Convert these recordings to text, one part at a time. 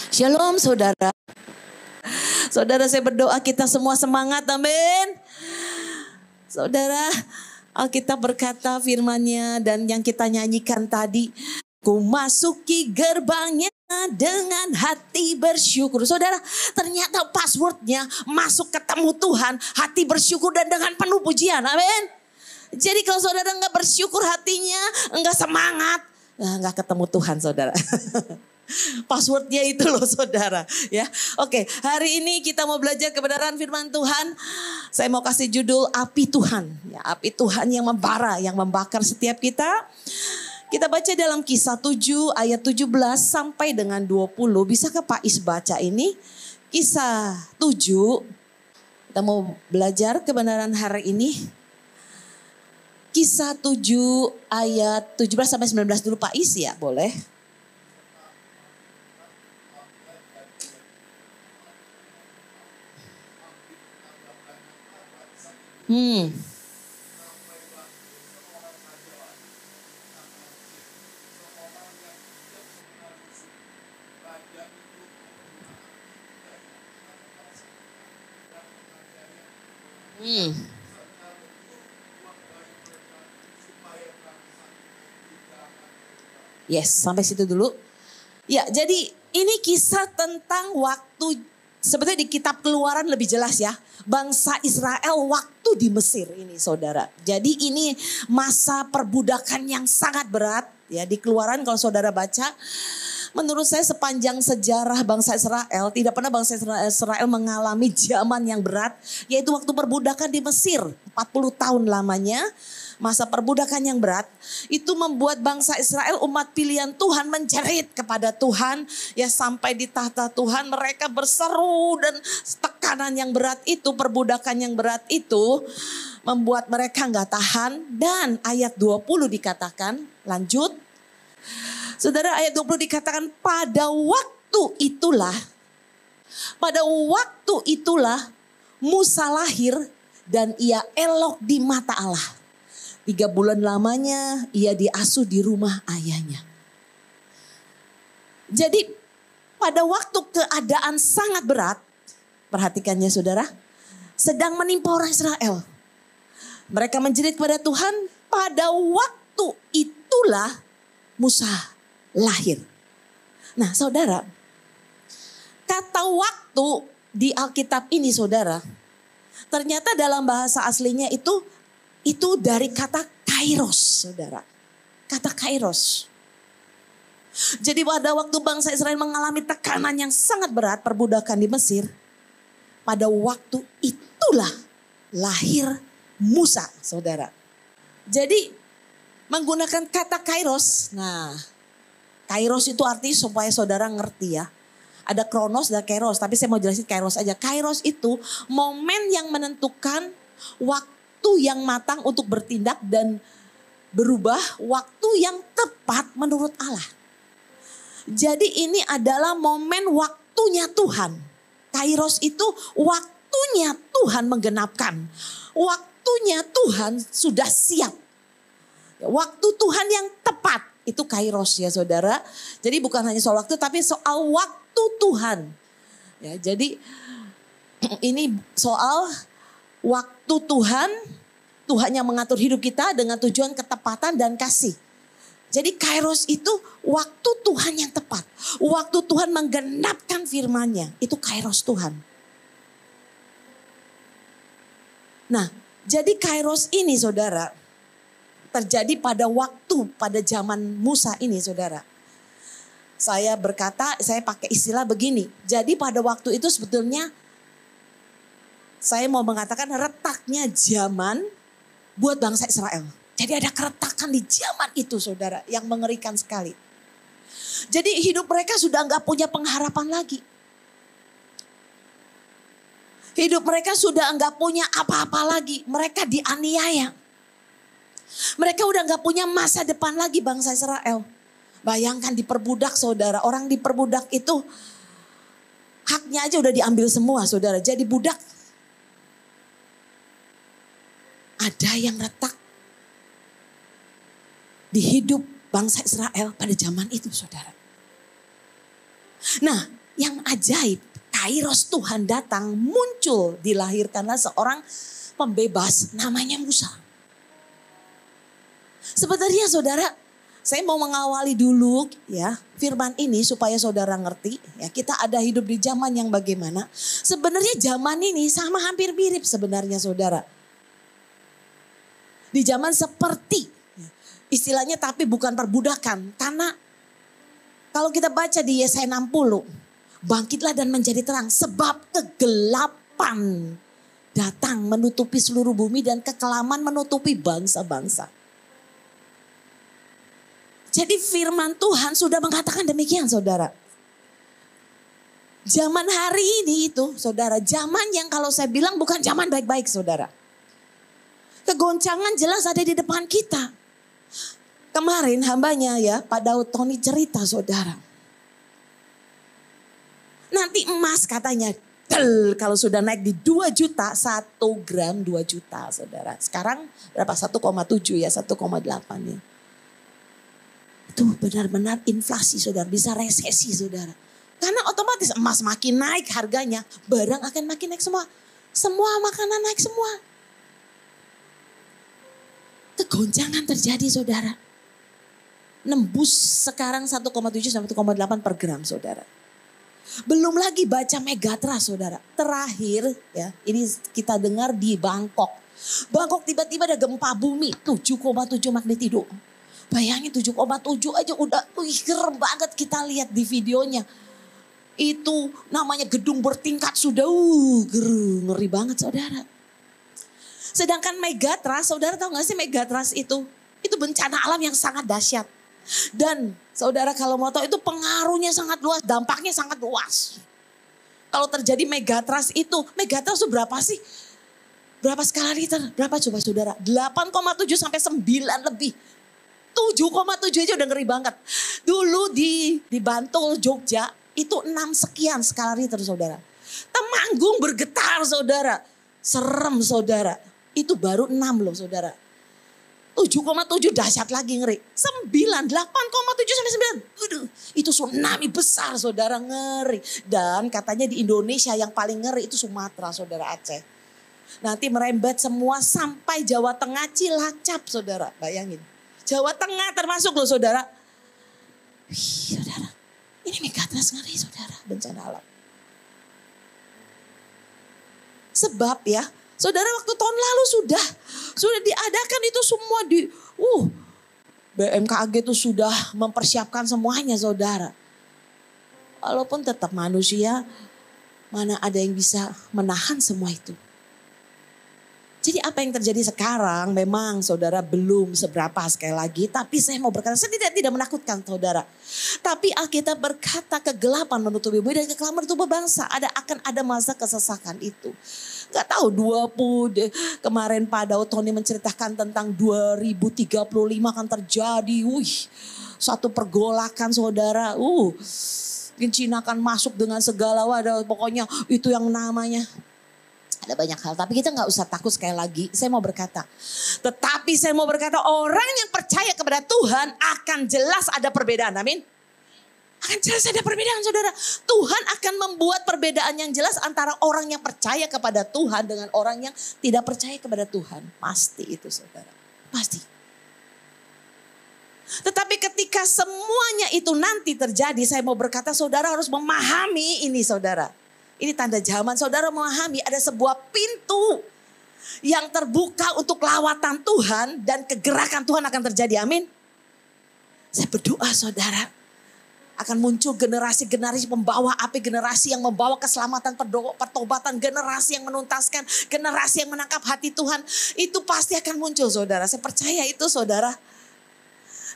Shalom saudara. Saudara, saya berdoa kita semua semangat, amin. Saudara, Alkitab berkata firman-Nya dan yang kita nyanyikan tadi, ku masuki gerbangnya dengan hati bersyukur. Saudara, ternyata passwordnya masuk ketemu Tuhan, hati bersyukur dan dengan penuh pujian, amin. Jadi kalau saudara enggak bersyukur hatinya, enggak semangat, enggak ketemu Tuhan saudara. Passwordnya itu loh saudara ya. Oke, hari ini kita mau belajar kebenaran firman Tuhan. Saya mau kasih judul api Tuhan. Ya, api Tuhan yang membara, yang membakar setiap kita. Kita baca dalam Kisah 7 ayat 17 sampai dengan 20. Bisakah Pak Is baca ini? Kisah 7. Kita mau belajar kebenaran hari ini. Kisah 7 ayat 17 sampai 19 dulu Pak Is ya, boleh? Hmm. Yes, sampai situ dulu. Ya, jadi ini kisah tentang waktu, sebetulnya di kitab Keluaran lebih jelas ya. Bangsa Israel waktu di Mesir ini saudara. Jadi ini masa perbudakan yang sangat berat. Ya, di Keluaran kalau saudara baca, menurut saya sepanjang sejarah bangsa Israel, tidak pernah bangsa Israel mengalami zaman yang berat. Yaitu waktu perbudakan di Mesir, 40 tahun lamanya. Masa perbudakan yang berat itu membuat bangsa Israel umat pilihan Tuhan menjerit kepada Tuhan. Ya sampai di tahta Tuhan mereka berseru dan tekanan yang berat itu, perbudakan yang berat itu membuat mereka gak tahan. Dan ayat 20 dikatakan, lanjut. Saudara, ayat 20 dikatakan pada waktu itulah Musa lahir dan ia elok di mata Allah. 3 bulan lamanya ia diasuh di rumah ayahnya. Jadi pada waktu keadaan sangat berat, perhatikannya saudara, sedang menimpa orang Israel. Mereka menjerit kepada Tuhan, pada waktu itulah Musa lahir. Nah saudara, kata waktu di Alkitab ini saudara, ternyata dalam bahasa aslinya itu dari kata kairos, saudara. Kata kairos. Jadi pada waktu bangsa Israel mengalami tekanan yang sangat berat, perbudakan di Mesir. Pada waktu itulah lahir Musa, saudara. Jadi menggunakan kata kairos. Nah, kairos itu artinya supaya saudara ngerti ya. Ada kronos dan kairos, tapi saya mau jelasin kairos aja. Kairos itu momen yang menentukan waktu yang matang untuk bertindak dan berubah, waktu yang tepat menurut Allah. Jadi ini adalah momen waktunya Tuhan. Kairos itu waktunya Tuhan menggenapkan. Waktunya Tuhan sudah siap. Waktu Tuhan yang tepat itu kairos ya saudara. Jadi bukan hanya soal waktu tapi soal waktu Tuhan. Ya, jadi ini soal waktu Tuhan yang mengatur hidup kita dengan tujuan ketepatan dan kasih. Jadi kairos itu waktu Tuhan yang tepat. Waktu Tuhan menggenapkan firman-Nya. Itu kairos Tuhan. Nah, jadi kairos ini saudara terjadi pada zaman Musa ini saudara. Saya pakai istilah begini. Jadi pada waktu itu sebetulnya saya mau mengatakan retaknya zaman buat bangsa Israel. Jadi ada keretakan di zaman itu saudara yang mengerikan sekali. Jadi hidup mereka sudah gak punya pengharapan lagi. Hidup mereka sudah gak punya apa-apa lagi. Mereka dianiaya. Mereka udah gak punya masa depan lagi bangsa Israel. Bayangkan diperbudak saudara. Orang diperbudak itu haknya aja udah diambil semua saudara. Jadi budak. Ada yang retak di hidup bangsa Israel pada zaman itu saudara. Nah yang ajaib, Kairos Tuhan datang, muncul, dilahirkanlah seorang pembebas namanya Musa. Sebenarnya saudara, saya mau mengawali dulu ya firman ini supaya saudara ngerti ya, kita ada hidup di zaman yang bagaimana. Sebenarnya zaman ini sama hampir mirip sebenarnya saudara. Di zaman seperti istilahnya, tapi bukan perbudakan. Karena kalau kita baca di Yesaya 60, bangkitlah dan menjadi terang sebab kegelapan datang menutupi seluruh bumi dan kekelaman menutupi bangsa-bangsa. Jadi firman Tuhan sudah mengatakan demikian saudara. Zaman hari ini itu saudara, zaman yang kalau saya bilang bukan zaman baik-baik saudara. Kegoncangan jelas ada di depan kita. Kemarin hambanya ya Pak Daud Tony cerita saudara. Nanti emas katanya kalau sudah naik di 2 juta, 1 gram 2 juta saudara. Sekarang berapa? 1,7 ya, 1,8 ya. Itu benar-benar inflasi saudara, bisa resesi saudara. Karena otomatis emas makin naik harganya, barang akan makin naik semua. Semua makanan naik semua. Kegoncangan terjadi saudara. Nembus sekarang 1,7 sampai 1,8 per gram saudara. Belum lagi baca Megatrust saudara. Terakhir ya, ini kita dengar di Bangkok. Bangkok tiba-tiba ada gempa bumi 7,7 magnitudo. Bayangin 7,7 aja udah serem banget kita lihat di videonya. Itu namanya gedung bertingkat sudah ngeri banget saudara. Sedangkan Megatrust, saudara tahu gak sih Megatrust itu bencana alam yang sangat dahsyat. Dan saudara kalau mau tahu itu pengaruhnya sangat luas, dampaknya sangat luas. Kalau terjadi Megatrust itu berapa sih? Berapa skala Richter? Berapa coba saudara? 8,7 sampai 9 lebih. 7,7 aja udah ngeri banget. Dulu di Bantul, Jogja itu 6 sekian skala Richter saudara. Temanggung bergetar saudara. Serem saudara. Itu baru 6 loh saudara. 7,7 dahsyat lagi ngeri. 9, 8,7 sampai 9. Aduh, itu tsunami besar saudara, ngeri. Dan katanya di Indonesia yang paling ngeri itu Sumatera saudara, Aceh. Nanti merembet semua sampai Jawa Tengah, Cilacap saudara. Bayangin. Jawa Tengah termasuk loh saudara. Wih saudara, ini Megatrust ngeri saudara, bencana alam. Sebab ya, saudara waktu tahun lalu sudah diadakan itu semua di BMKG itu sudah mempersiapkan semuanya saudara. Walaupun tetap manusia, mana ada yang bisa menahan semua itu. Jadi apa yang terjadi sekarang memang saudara belum seberapa sekali lagi. Tapi saya mau berkata, saya tidak menakutkan saudara. Tapi Alkitab berkata kegelapan menutupi bumi dan kekelaman menutupi bangsa. Akan ada masa kesesakan itu. Gak tahu 20 kemarin Pak Daud Tony menceritakan tentang 2035 akan terjadi. Satu pergolakan saudara. Mungkin Cina akan masuk dengan segala wadah. Pokoknya itu yang namanya. Ada banyak hal, tapi kita gak usah takut sekali lagi. Saya mau berkata, orang yang percaya kepada Tuhan akan jelas ada perbedaan, amin. Akan jelas ada perbedaan saudara. Tuhan akan membuat perbedaan yang jelas antara orang yang percaya kepada Tuhan dengan orang yang tidak percaya kepada Tuhan. Pasti itu saudara, pasti. Tetapi ketika semuanya itu nanti terjadi, saya mau berkata saudara harus memahami ini saudara. Ini tanda zaman, saudara memahami ada sebuah pintu yang terbuka untuk lawatan Tuhan dan kegerakan Tuhan akan terjadi, amin. Saya berdoa saudara, akan muncul generasi-generasi pembawa api, generasi yang membawa keselamatan, pertobatan, generasi yang menuntaskan, generasi yang menangkap hati Tuhan. Itu pasti akan muncul saudara, saya percaya itu saudara.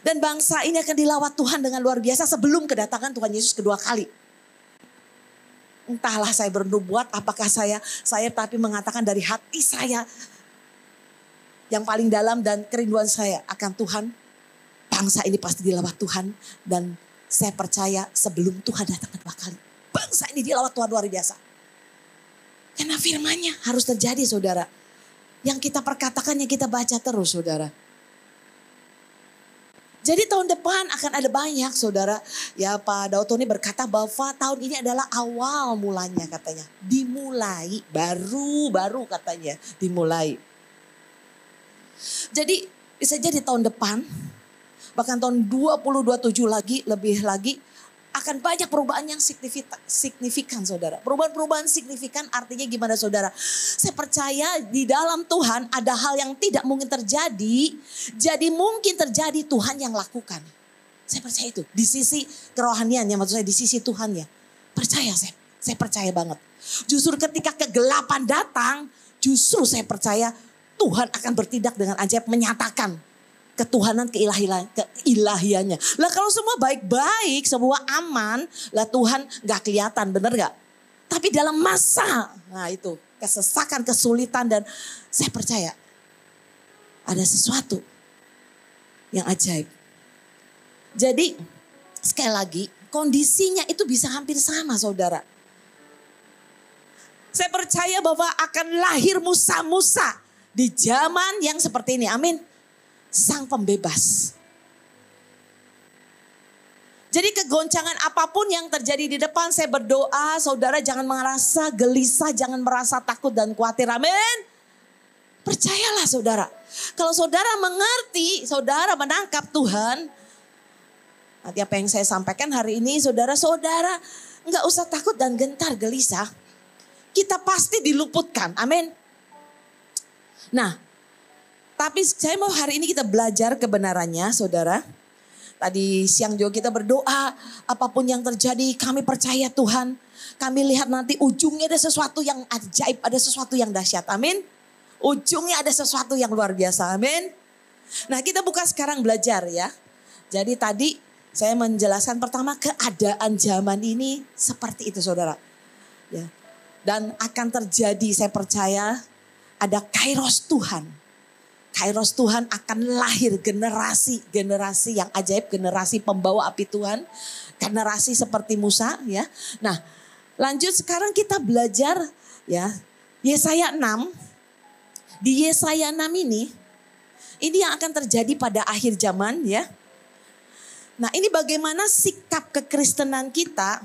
Dan bangsa ini akan dilawat Tuhan dengan luar biasa sebelum kedatangan Tuhan Yesus kedua kali. Entahlah saya bernubuat, apakah saya tapi mengatakan dari hati saya yang paling dalam dan kerinduan saya akan Tuhan. Bangsa ini pasti dilawat Tuhan dan saya percaya sebelum Tuhan datang kedua kali. Bangsa ini dilawat Tuhan luar biasa. Karena firman-Nya harus terjadi saudara. Yang kita perkatakan, yang kita baca terus saudara. Jadi tahun depan akan ada banyak saudara. Ya Pak Dautoni berkata bahwa tahun ini adalah awal mulanya katanya. Dimulai, baru katanya dimulai. Jadi bisa jadi tahun depan, bahkan tahun 2027 lagi, lebih lagi, akan banyak perubahan yang signifikan saudara. Perubahan-perubahan signifikan artinya gimana saudara? Saya percaya di dalam Tuhan ada hal yang tidak mungkin terjadi. Jadi mungkin terjadi, Tuhan yang lakukan. Saya percaya itu. Di sisi kerohaniannya, maksud saya di sisi Tuhan ya. Percaya saya percaya banget. Justru ketika kegelapan datang, justru saya percaya Tuhan akan bertindak dengan ajaib, menyatakan ketuhanan, keilahiannya. Lah kalau semua baik-baik, semua aman, lah Tuhan gak kelihatan, bener gak? Tapi dalam masa, nah itu kesesakan, kesulitan, dan saya percaya ada sesuatu yang ajaib. Jadi sekali lagi, kondisinya itu bisa hampir sama saudara. Saya percaya bahwa akan lahir Musa-Musa di zaman yang seperti ini, amin. Sang pembebas. Jadi kegoncangan apapun yang terjadi di depan, saya berdoa saudara jangan merasa gelisah, jangan merasa takut dan khawatir, amin. Percayalah saudara. Kalau saudara mengerti, saudara menangkap Tuhan. Nanti apa yang saya sampaikan hari ini saudara-saudara nggak usah takut dan gentar gelisah. Kita pasti diluputkan, amin. Nah, tapi saya mau hari ini kita belajar kebenarannya saudara. Tadi siang juga kita berdoa, apapun yang terjadi kami percaya Tuhan. Kami lihat nanti ujungnya ada sesuatu yang ajaib, ada sesuatu yang dahsyat, amin. Ujungnya ada sesuatu yang luar biasa, amin. Nah kita buka sekarang belajar ya. Jadi tadi saya menjelaskan pertama keadaan zaman ini seperti itu saudara. Ya. Dan akan terjadi saya percaya ada kairos Tuhan. Kairos Tuhan akan lahir generasi yang ajaib, generasi pembawa api Tuhan, generasi seperti Musa ya. Nah, lanjut sekarang kita belajar ya Yesaya 6. Di Yesaya 6 ini yang akan terjadi pada akhir zaman ya. Nah, ini bagaimana sikap kekristenan kita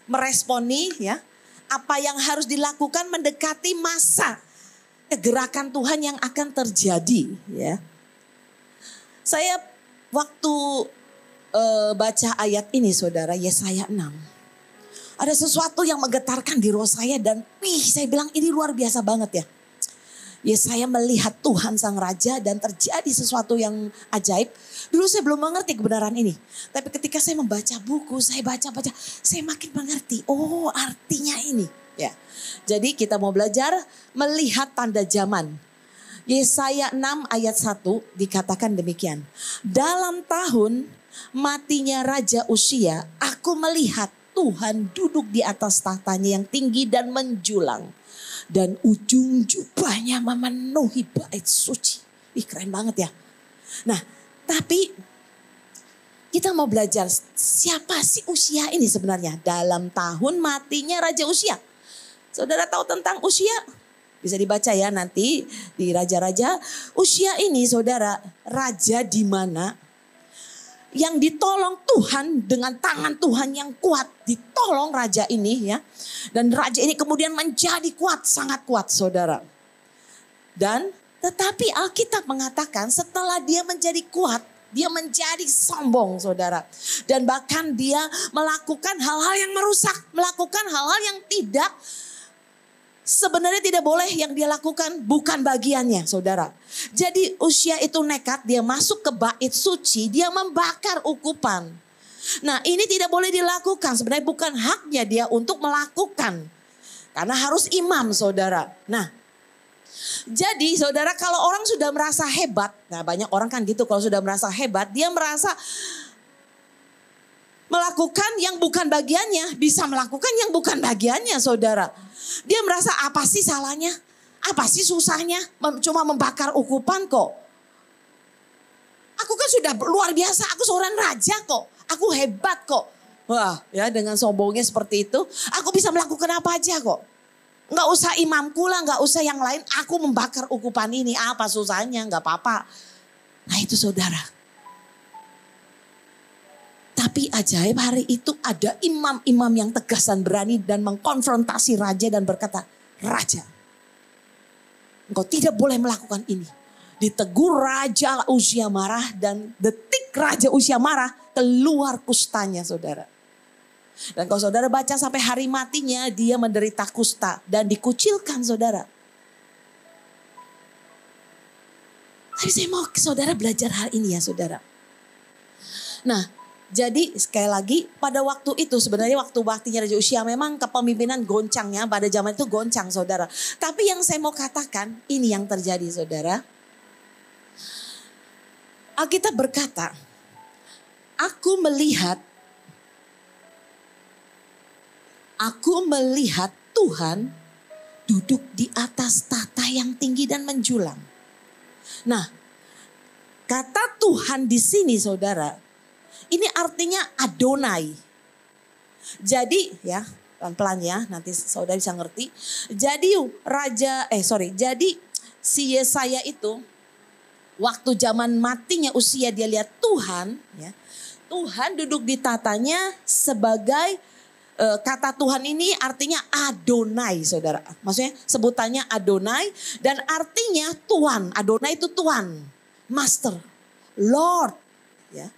meresponi ya apa yang harus dilakukan mendekati masa gerakan Tuhan yang akan terjadi ya. Saya waktu baca ayat ini saudara Yesaya 6. Ada sesuatu yang menggetarkan di roh saya dan saya bilang ini luar biasa banget ya. Yesaya melihat Tuhan Sang Raja dan terjadi sesuatu yang ajaib. Dulu saya belum mengerti kebenaran ini. Tapi ketika saya membaca buku, saya baca-baca, saya makin mengerti. Oh artinya ini ya. Jadi kita mau belajar melihat tanda zaman. Yesaya 6 ayat 1 dikatakan demikian. Dalam tahun matinya Raja Uzia, aku melihat Tuhan duduk di atas tahtanya yang tinggi dan menjulang. Dan ujung jubahnya memenuhi bait suci. Ih keren banget ya. Nah tapi kita mau belajar siapa sih Uzia ini sebenarnya. Dalam tahun matinya Raja Uzia. Saudara tahu tentang Uzia? Bisa dibaca ya nanti di Raja-Raja. Uzia ini saudara raja di mana yang ditolong Tuhan dengan tangan Tuhan yang kuat. Ditolong raja ini ya. Dan raja ini kemudian menjadi kuat, sangat kuat saudara. Dan tetapi Alkitab mengatakan setelah dia menjadi kuat, dia menjadi sombong saudara. Dan bahkan dia melakukan hal-hal yang merusak, melakukan hal-hal yang tidak sebenarnya tidak boleh yang dia lakukan, bukan bagiannya saudara. Jadi Uzia itu nekat, dia masuk ke bait suci, dia membakar ukupan. Nah ini tidak boleh dilakukan, sebenarnya bukan haknya dia untuk melakukan. Karena harus imam saudara. Nah jadi saudara kalau orang sudah merasa hebat, nah banyak orang kan gitu kalau sudah merasa hebat, dia merasa melakukan yang bukan bagiannya, bisa melakukan yang bukan bagiannya saudara. Dia merasa apa sih salahnya? Apa sih susahnya? Cuma membakar ukupan kok. Aku kan sudah luar biasa, aku seorang raja kok. Aku hebat kok. Wah ya dengan sombongnya seperti itu. Aku bisa melakukan apa aja kok. Nggak usah imamku lah, nggak usah yang lain. Aku membakar ukupan ini, apa susahnya? Nggak apa-apa. Nah itu saudara. Tapi ajaib hari itu ada imam-imam yang tegas dan berani dan mengkonfrontasi raja dan berkata, "Raja, engkau tidak boleh melakukan ini." Ditegur Raja Uzia marah dan detik Raja Uzia marah keluar kustanya saudara. Dan kalau saudara baca sampai hari matinya dia menderita kusta dan dikucilkan saudara. Tapi saya mau saudara belajar hal ini ya saudara. Nah, jadi sekali lagi pada waktu itu sebenarnya waktunya Raja Uzia memang kepemimpinan goncangnya pada zaman itu goncang saudara. Tapi yang saya mau katakan ini yang terjadi saudara. Alkitab berkata, aku melihat Tuhan duduk di atas tahta yang tinggi dan menjulang. Nah, kata Tuhan di sini saudara, ini artinya Adonai. Jadi ya, pelan-pelan ya, nanti saudara bisa ngerti. Jadi jadi si Yesaya itu waktu zaman matinya Uzia dia lihat Tuhan, ya. Tuhan duduk di tatanya sebagai kata Tuhan ini artinya Adonai saudara. Maksudnya sebutannya Adonai dan artinya Tuhan. Adonai itu Tuhan, Master, Lord. Ya.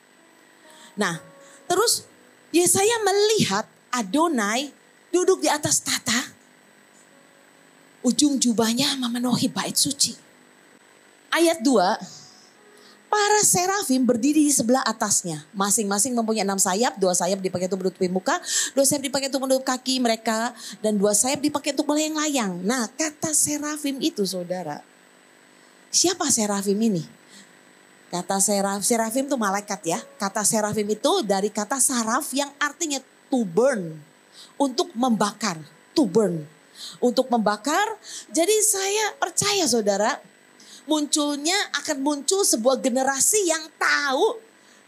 Nah terus Yesaya melihat Adonai duduk di atas tahta. Ujung jubahnya memenuhi bait suci. Ayat 2. Para serafim berdiri di sebelah atasnya. Masing-masing mempunyai 6 sayap. 2 sayap dipakai untuk menutupi muka. 2 sayap dipakai untuk menutup kaki mereka. Dan 2 sayap dipakai untuk melayang-layang. Nah kata serafim itu saudara. Siapa serafim ini? Kata serafim itu malaikat ya. Kata serafim itu dari kata saraf yang artinya to burn. Untuk membakar. To burn. Untuk membakar. Jadi saya percaya saudara. Akan muncul sebuah generasi yang tahu,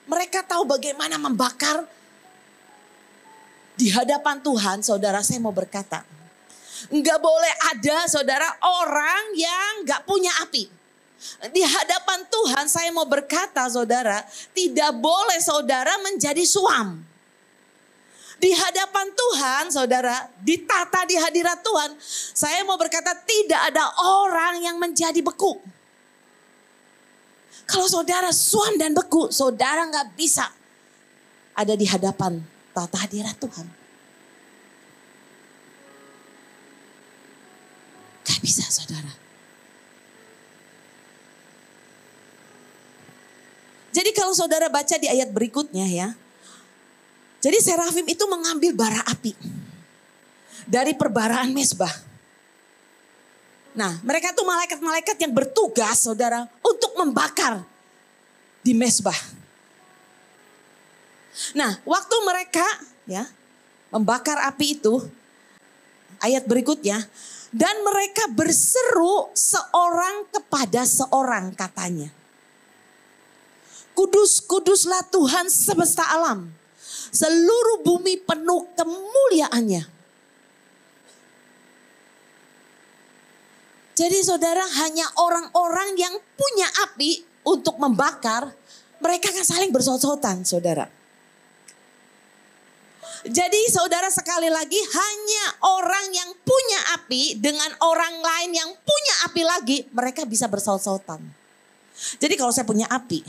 mereka tahu bagaimana membakar di hadapan Tuhan. Saudara saya mau berkata, enggak boleh ada saudara orang yang enggak punya api. Di hadapan Tuhan saya mau berkata saudara, tidak boleh saudara menjadi suam. Di hadapan Tuhan saudara, ditata di hadirat Tuhan, saya mau berkata tidak ada orang yang menjadi beku. Kalau saudara suam dan beku, saudara gak bisa ada di hadapan tata hadirat Tuhan. Gak bisa saudara. Jadi kalau saudara baca di ayat berikutnya ya. Jadi serafim itu mengambil bara api dari perbaraan mezbah. Nah mereka tuh malaikat-malaikat yang bertugas saudara untuk membakar di mezbah. Nah waktu mereka ya membakar api itu, ayat berikutnya, dan mereka berseru seorang kepada seorang katanya. Kudus, kuduslah Tuhan semesta alam, seluruh bumi penuh kemuliaannya. Jadi saudara hanya orang-orang yang punya api untuk membakar, mereka akan saling bersaut-sautan saudara. Jadi saudara sekali lagi hanya orang yang punya api dengan orang lain yang punya api lagi, mereka bisa bersaut-sautan. Jadi kalau saya punya api,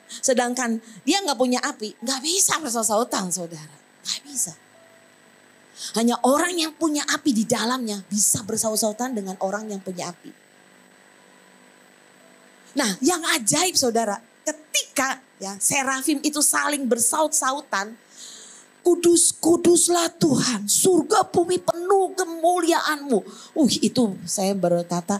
sedangkan dia gak punya api, gak bisa bersaut-sautan saudara. Gak bisa. Hanya orang yang punya api di dalamnya bisa bersaut-sautan dengan orang yang punya api. Nah yang ajaib saudara, ketika ya serafim itu saling bersaut-sautan, kudus, kuduslah Tuhan, surga bumi penuh kemuliaan-Mu. Itu saya berkata,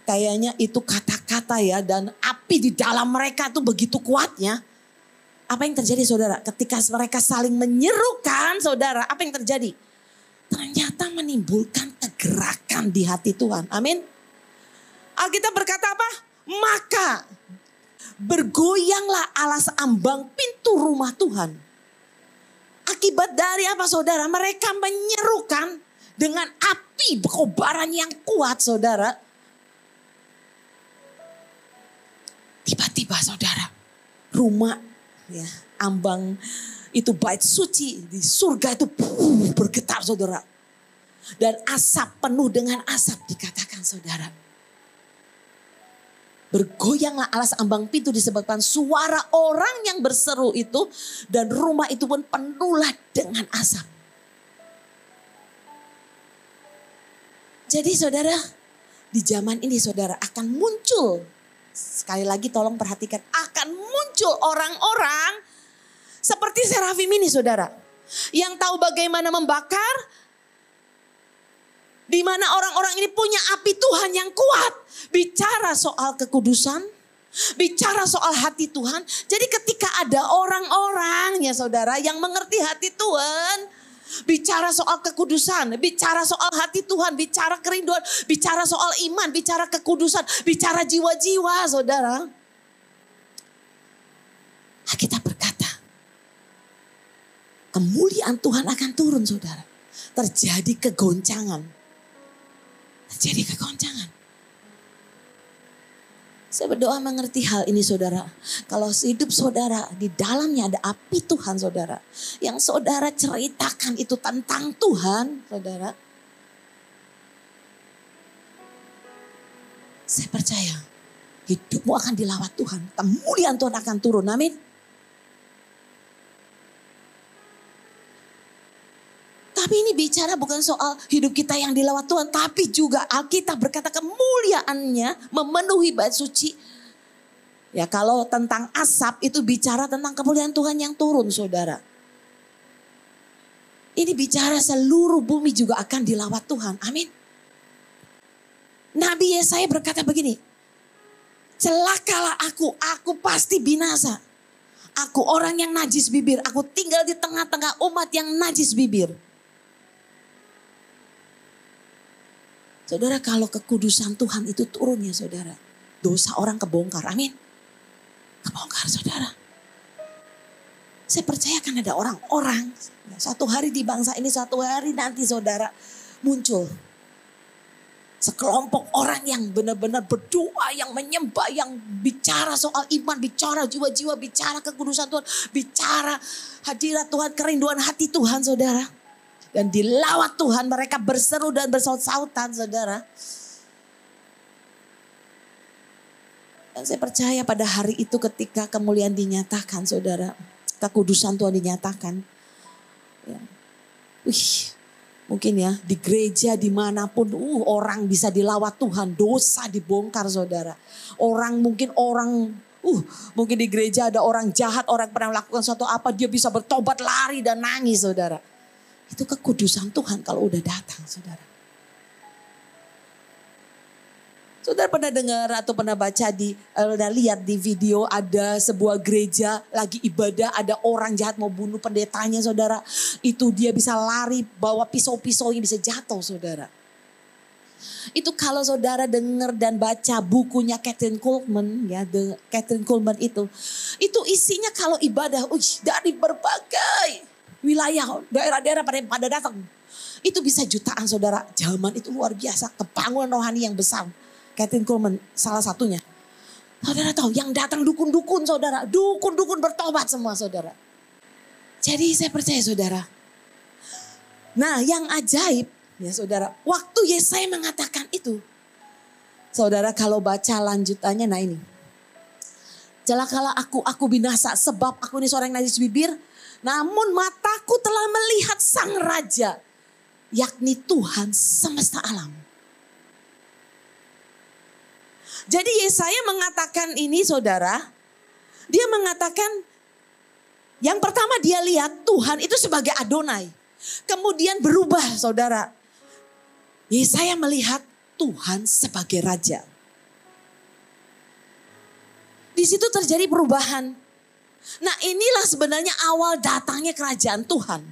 kayaknya itu kata-kata ya, dan api di dalam mereka tuh begitu kuatnya. Apa yang terjadi saudara? Ketika mereka saling menyerukan saudara, apa yang terjadi? Ternyata menimbulkan kegerakan di hati Tuhan. Amin. Alkitab berkata apa? Maka bergoyanglah alas ambang pintu rumah Tuhan. Akibat dari apa saudara? Mereka menyerukan dengan api kobaran yang kuat saudara. Tiba-tiba saudara, rumah ya, ambang itu bait suci di surga itu bergetar saudara. Dan asap penuh dengan asap dikatakan saudara. Bergoyanglah alas ambang pintu disebabkan suara orang yang berseru itu. Dan rumah itu pun penuhlah dengan asap. Jadi saudara, di zaman ini saudara akan muncul. Sekali lagi tolong perhatikan, akan muncul orang-orang seperti serafim ini saudara. Yang tahu bagaimana membakar. Di mana orang-orang ini punya api Tuhan yang kuat. Bicara soal kekudusan. Bicara soal hati Tuhan. Jadi ketika ada orang-orang ya saudara yang mengerti hati Tuhan. Bicara soal kekudusan. Bicara soal hati Tuhan. Bicara kerinduan. Bicara soal iman. Bicara kekudusan. Bicara jiwa-jiwa saudara. Kita berkata. Kemuliaan Tuhan akan turun saudara. Terjadi kegoncangan. Terjadi kegoncangan. Saya berdoa mengerti hal ini saudara. Kalau hidup saudara di dalamnya ada api Tuhan saudara. Yang saudara ceritakan itu tentang Tuhan saudara. Saya percaya hidupmu akan dilawat Tuhan. Kemuliaan Tuhan akan turun. Amin. Tapi ini bicara bukan soal hidup kita yang dilawat Tuhan. Tapi juga Alkitab berkata kemuliaannya memenuhi bait suci. Ya kalau tentang asap itu bicara tentang kemuliaan Tuhan yang turun saudara. Ini bicara seluruh bumi juga akan dilawat Tuhan. Amin. Nabi Yesaya berkata begini. Celakalah aku pasti binasa. Aku orang yang najis bibir. Aku tinggal di tengah-tengah umat yang najis bibir. Saudara kalau kekudusan Tuhan itu turun ya saudara. Dosa orang kebongkar. Amin. Kebongkar saudara. Saya percaya kan ada orang-orang. Satu hari di bangsa ini, satu hari nanti saudara muncul. Sekelompok orang yang benar-benar berdoa, yang menyembah, yang bicara soal iman, bicara jiwa-jiwa, bicara kekudusan Tuhan. Bicara hadirat Tuhan, kerinduan hati Tuhan saudara. Dan dilawat Tuhan mereka berseru dan bersaut-sautan saudara. Dan saya percaya pada hari itu ketika kemuliaan dinyatakan saudara. Kekudusan Tuhan dinyatakan. Ya. Mungkin ya di gereja dimanapun orang bisa dilawat Tuhan. Dosa dibongkar saudara. Mungkin di gereja ada orang jahat. Orang pernah melakukan suatu apa dia bisa bertobat lari dan nangis saudara. Itu kekudusan Tuhan kalau udah datang saudara. Saudara pernah dengar atau pernah baca pernah lihat di video ada sebuah gereja lagi ibadah. Ada orang jahat mau bunuh pendetanya saudara. Itu dia bisa lari bawa pisau-pisaunya bisa jatuh saudara. Itu kalau saudara dengar dan baca bukunya Kathryn Kuhlman ya. Kathryn Kuhlman itu isinya kalau ibadah dari berbagai wilayah, daerah-daerah pada datang. Itu bisa jutaan saudara. Zaman itu luar biasa. Kebangunan rohani yang besar. Kathryn Kuhlman salah satunya. Saudara tahu yang datang dukun-dukun saudara. Dukun-dukun bertobat semua saudara. Jadi saya percaya saudara. Nah yang ajaib ya saudara. Waktu Yesaya mengatakan itu. Saudara kalau baca lanjutannya nah ini. Celakalah aku binasa sebab aku ini seorang yang najis bibir. Namun mataku telah melihat sang raja. Yakni Tuhan semesta alam. Jadi Yesaya mengatakan ini saudara. Dia mengatakan. Yang pertama dia lihat Tuhan itu sebagai Adonai. Kemudian berubah saudara. Yesaya melihat Tuhan sebagai raja. Di situ terjadi perubahan. Nah inilah sebenarnya awal datangnya kerajaan Tuhan.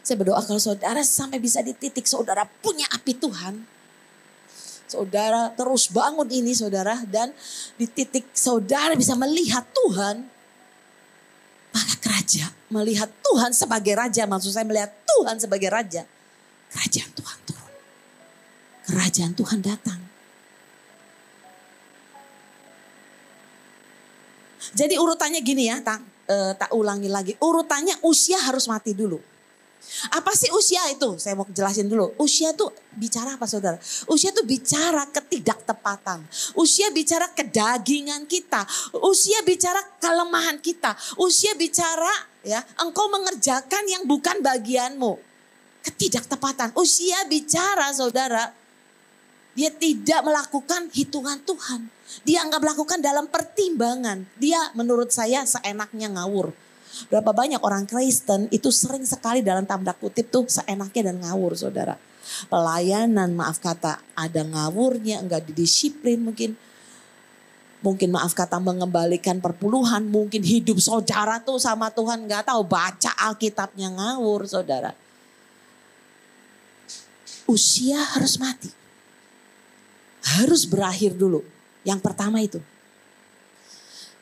Saya berdoa kalau saudara sampai bisa di titik saudara punya api Tuhan. Saudara terus bangun ini saudara. Dan di titik saudara bisa melihat Tuhan. Maka kerajaan melihat Tuhan sebagai raja. Maksud saya melihat Tuhan sebagai raja. Kerajaan Tuhan turun. Kerajaan Tuhan datang. Jadi urutannya gini ya, tak ulangi lagi. Urutannya usia harus mati dulu. Apa sih usia itu? Saya mau jelasin dulu. Usia itu bicara apa saudara? Usia itu bicara ketidaktepatan. Usia bicara kedagingan kita. Usia bicara kelemahan kita. Usia bicara ya engkau mengerjakan yang bukan bagianmu. Ketidaktepatan. Usia bicara saudara. Dia tidak melakukan hitungan Tuhan. Dia nggak melakukan dalam pertimbangan. Dia menurut saya seenaknya ngawur. Berapa banyak orang Kristen itu sering sekali dalam tanda kutip tuh seenaknya dan ngawur saudara. Pelayanan maaf kata ada ngawurnya, enggak didisiplin mungkin. Mungkin maaf kata mengembalikan perpuluhan, mungkin hidup saudara tuh sama Tuhan enggak tahu baca Alkitabnya ngawur saudara. Usia harus mati. Harus berakhir dulu. Yang pertama itu.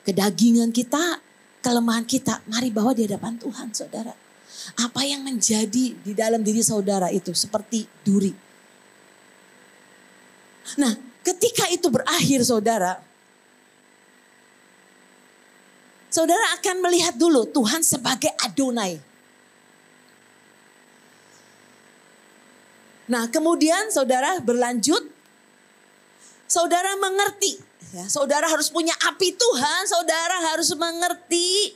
Kedagingan kita, kelemahan kita, mari bawa di hadapan Tuhan saudara. Apa yang menjadi di dalam diri saudara itu seperti duri. Nah ketika itu berakhir saudara. Saudara akan melihat dulu Tuhan sebagai Adonai. Nah kemudian saudara berlanjut. Saudara mengerti. Ya, saudara harus punya api Tuhan, saudara harus mengerti,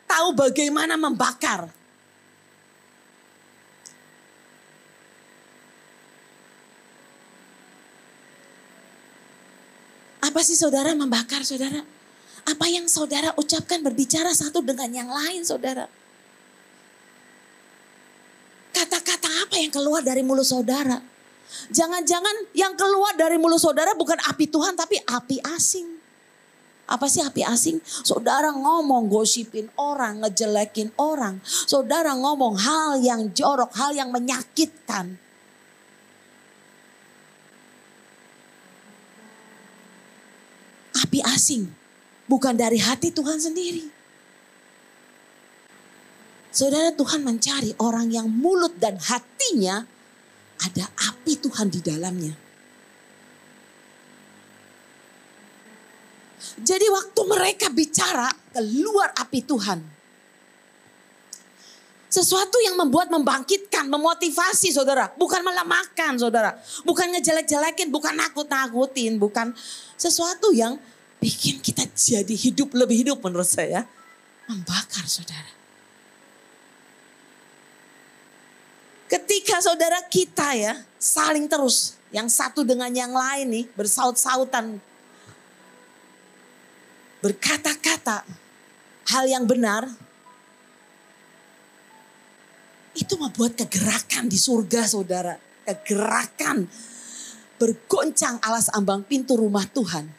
tahu bagaimana membakar. Apa sih saudara membakar saudara? Apa yang saudara ucapkan berbicara satu dengan yang lain saudara? Kata-kata apa yang keluar dari mulut saudara? Jangan-jangan yang keluar dari mulut saudara bukan api Tuhan tapi api asing. Apa sih api asing? Saudara ngomong gosipin orang, ngejelekin orang. Saudara ngomong hal yang jorok, hal yang menyakitkan. Api asing, bukan dari hati Tuhan sendiri. Saudara Tuhan mencari orang yang mulut dan hatinya ada api Tuhan di dalamnya. Jadi waktu mereka bicara keluar api Tuhan. Sesuatu yang membuat membangkitkan, memotivasi saudara. Bukan melemahkan saudara. Bukan ngejelek-jelekin, bukan nakut-nakutin. Bukan sesuatu yang bikin kita jadi hidup lebih hidup menurut saya. Membakar saudara. Ketika saudara kita ya saling terus yang satu dengan yang lain nih bersaut-sautan. Berkata-kata hal yang benar. Itu membuat kegerakan di surga saudara. Kegerakan bergoncang alas ambang pintu rumah Tuhan.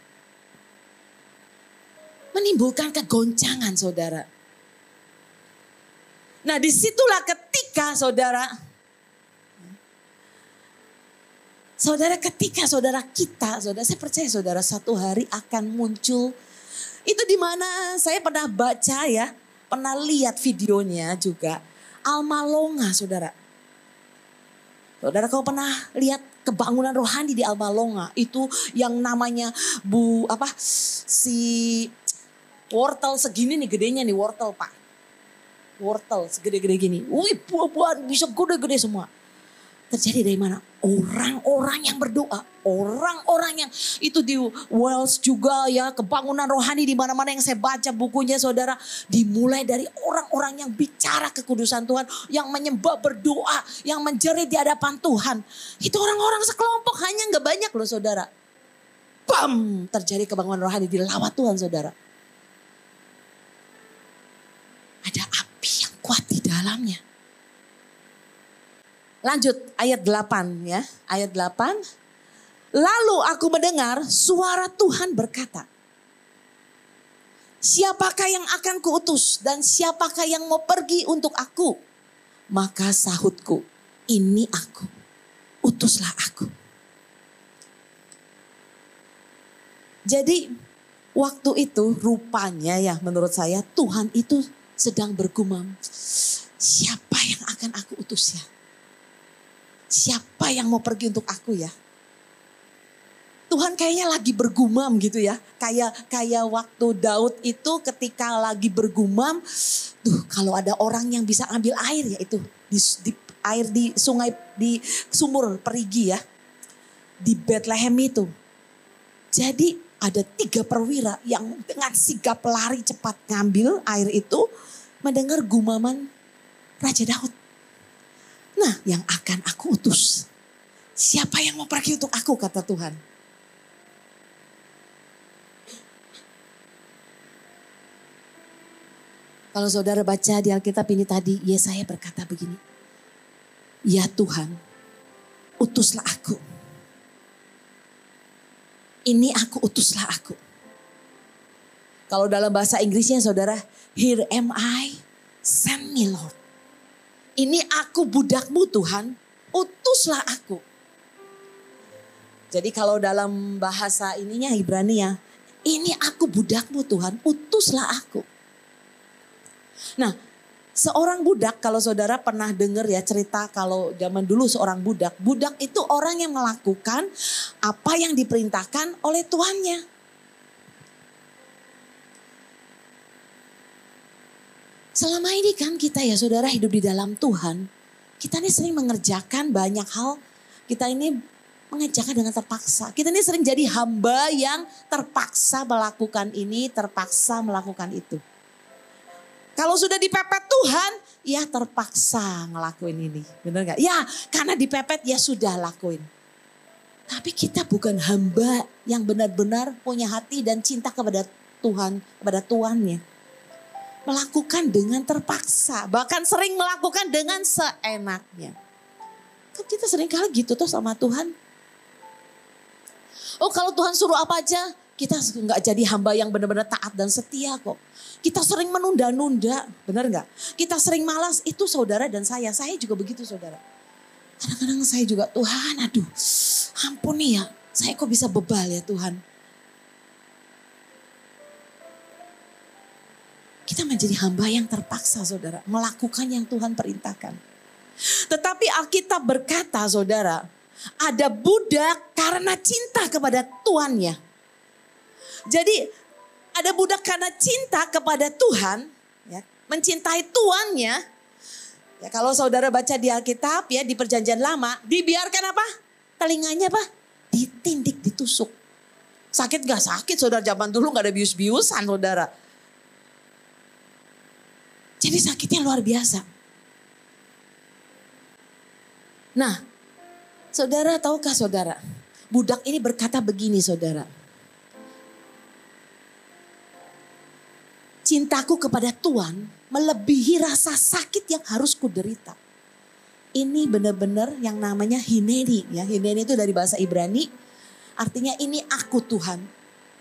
Menimbulkan kegoncangan saudara. Nah disitulah ketika saudara ketika saudara kita, saudara, saya percaya saudara satu hari akan muncul. Itu di mana saya pernah baca ya, pernah lihat videonya juga. Alma Longa saudara. Saudara kau pernah lihat kebangunan rohani di Alma Longa? Itu yang namanya si wortel segini nih gedenya nih wortel pak. Wortel segede-gede gini. Wih buah-buahan bisa gede-gede semua. Terjadi dari mana? Orang-orang yang berdoa. Orang-orang yang itu di Wales juga ya. Kebangunan rohani di mana-mana yang saya baca bukunya saudara. Dimulai dari orang-orang yang bicara kekudusan Tuhan. Yang menyembah berdoa. Yang menjerit di hadapan Tuhan. Itu orang-orang sekelompok hanya gak banyak loh saudara. Bam! Terjadi kebangunan rohani di lawat Tuhan saudara. Ada api yang kuat di dalamnya. Lanjut ayat 8 ya. Ayat 8. Lalu aku mendengar suara Tuhan berkata. Siapakah yang akan kuutus dan siapakah yang mau pergi untuk aku? Maka sahutku, ini aku. Utuslah aku. Jadi waktu itu rupanya ya menurut saya Tuhan itu sedang bergumam. Siapa yang akan aku utus ya? Siapa yang mau pergi untuk aku ya? Tuhan kayaknya lagi bergumam gitu ya. kayak waktu Daud itu ketika lagi bergumam, kalau ada orang yang bisa ambil air ya itu air di sungai, di sumur perigi ya, di Bethlehem itu. Jadi ada 3 perwira yang dengan sigap lari cepat ngambil air itu, mendengar gumaman Raja Daud. Nah, yang akan aku utus, siapa yang mau pergi untuk aku, kata Tuhan. Kalau saudara baca di Alkitab ini tadi, Yesaya berkata begini, ya Tuhan, utuslah aku. Ini aku, utuslah aku. Kalau dalam bahasa Inggrisnya saudara, here am I, send me Lord. Ini aku budakmu Tuhan, utuslah aku. Jadi kalau dalam bahasa ininya Ibrani ya, ini aku budakmu Tuhan, utuslah aku. Nah, seorang budak, kalau saudara pernah dengar ya cerita kalau zaman dulu seorang budak. Budak itu orang yang melakukan apa yang diperintahkan oleh tuannya. Selama ini kan kita ya saudara hidup di dalam Tuhan. Kita ini sering mengerjakan banyak hal. Kita ini mengerjakan dengan terpaksa. Kita ini sering jadi hamba yang terpaksa melakukan ini, terpaksa melakukan itu. Kalau sudah dipepet Tuhan, ya terpaksa ngelakuin ini. Benar gak? Ya karena dipepet ya sudah lakuin. Tapi kita bukan hamba yang benar-benar punya hati dan cinta kepada Tuhan, kepada Tuannya. Melakukan dengan terpaksa, bahkan sering melakukan dengan seenaknya. Kan kita sering kali gitu tuh sama Tuhan. Oh kalau Tuhan suruh apa aja, kita gak jadi hamba yang benar-benar taat dan setia kok. Kita sering menunda-nunda, benar gak? Kita sering malas, itu saudara dan saya juga begitu saudara. Kadang-kadang saya juga, Tuhan aduh ampun nih ya, saya kok bisa bebal ya Tuhan. Kita menjadi hamba yang terpaksa saudara, melakukan yang Tuhan perintahkan. Tetapi Alkitab berkata saudara, ada budak karena cinta kepada tuannya. Jadi ada budak karena cinta kepada Tuhan, ya, mencintai tuannya. Ya, kalau saudara baca di Alkitab ya di Perjanjian Lama, dibiarkan apa? Telinganya apa? Ditindik, ditusuk. Sakit gak sakit saudara, zaman dulu gak ada bius-biusan saudara. Jadi sakitnya luar biasa. Nah, saudara tahukah saudara? Budak ini berkata begini saudara. Cintaku kepada Tuhan melebihi rasa sakit yang harus kuderita. Ini benar-benar yang namanya hineni. Ya, hineni itu dari bahasa Ibrani. Artinya ini aku Tuhan.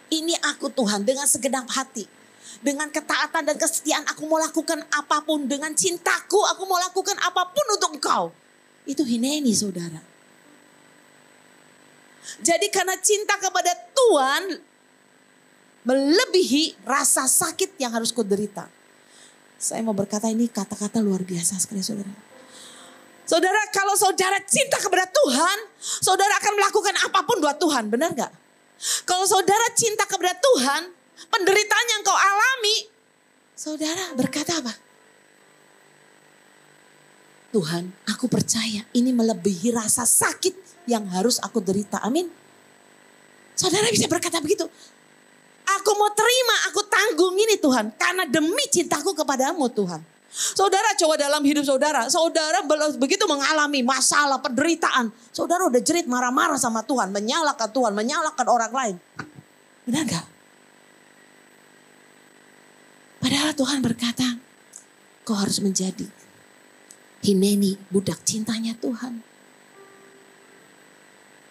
Ini aku Tuhan dengan segenap hati. Dengan ketaatan dan kesetiaan aku mau lakukan apapun. Dengan cintaku aku mau lakukan apapun untuk engkau. Itu hineni saudara. Jadi karena cinta kepada Tuhan melebihi rasa sakit yang harus kuderita. Saya mau berkata ini kata-kata luar biasa sekali saudara. Saudara kalau saudara cinta kepada Tuhan, saudara akan melakukan apapun buat Tuhan, benar gak? Kalau saudara cinta kepada Tuhan, penderitaan yang kau alami, saudara berkata apa? Tuhan, aku percaya ini melebihi rasa sakit yang harus aku derita. Amin. Saudara bisa berkata begitu. Aku mau terima, aku tanggung ini Tuhan. Karena demi cintaku kepadamu Tuhan. Saudara coba dalam hidup saudara. Saudara begitu mengalami masalah, penderitaan. Saudara udah jerit marah-marah sama Tuhan. Menyalahkan Tuhan, menyalahkan orang lain. Benar gak? Padahal Tuhan berkata, kau harus menjadi hineni, budak cintanya Tuhan.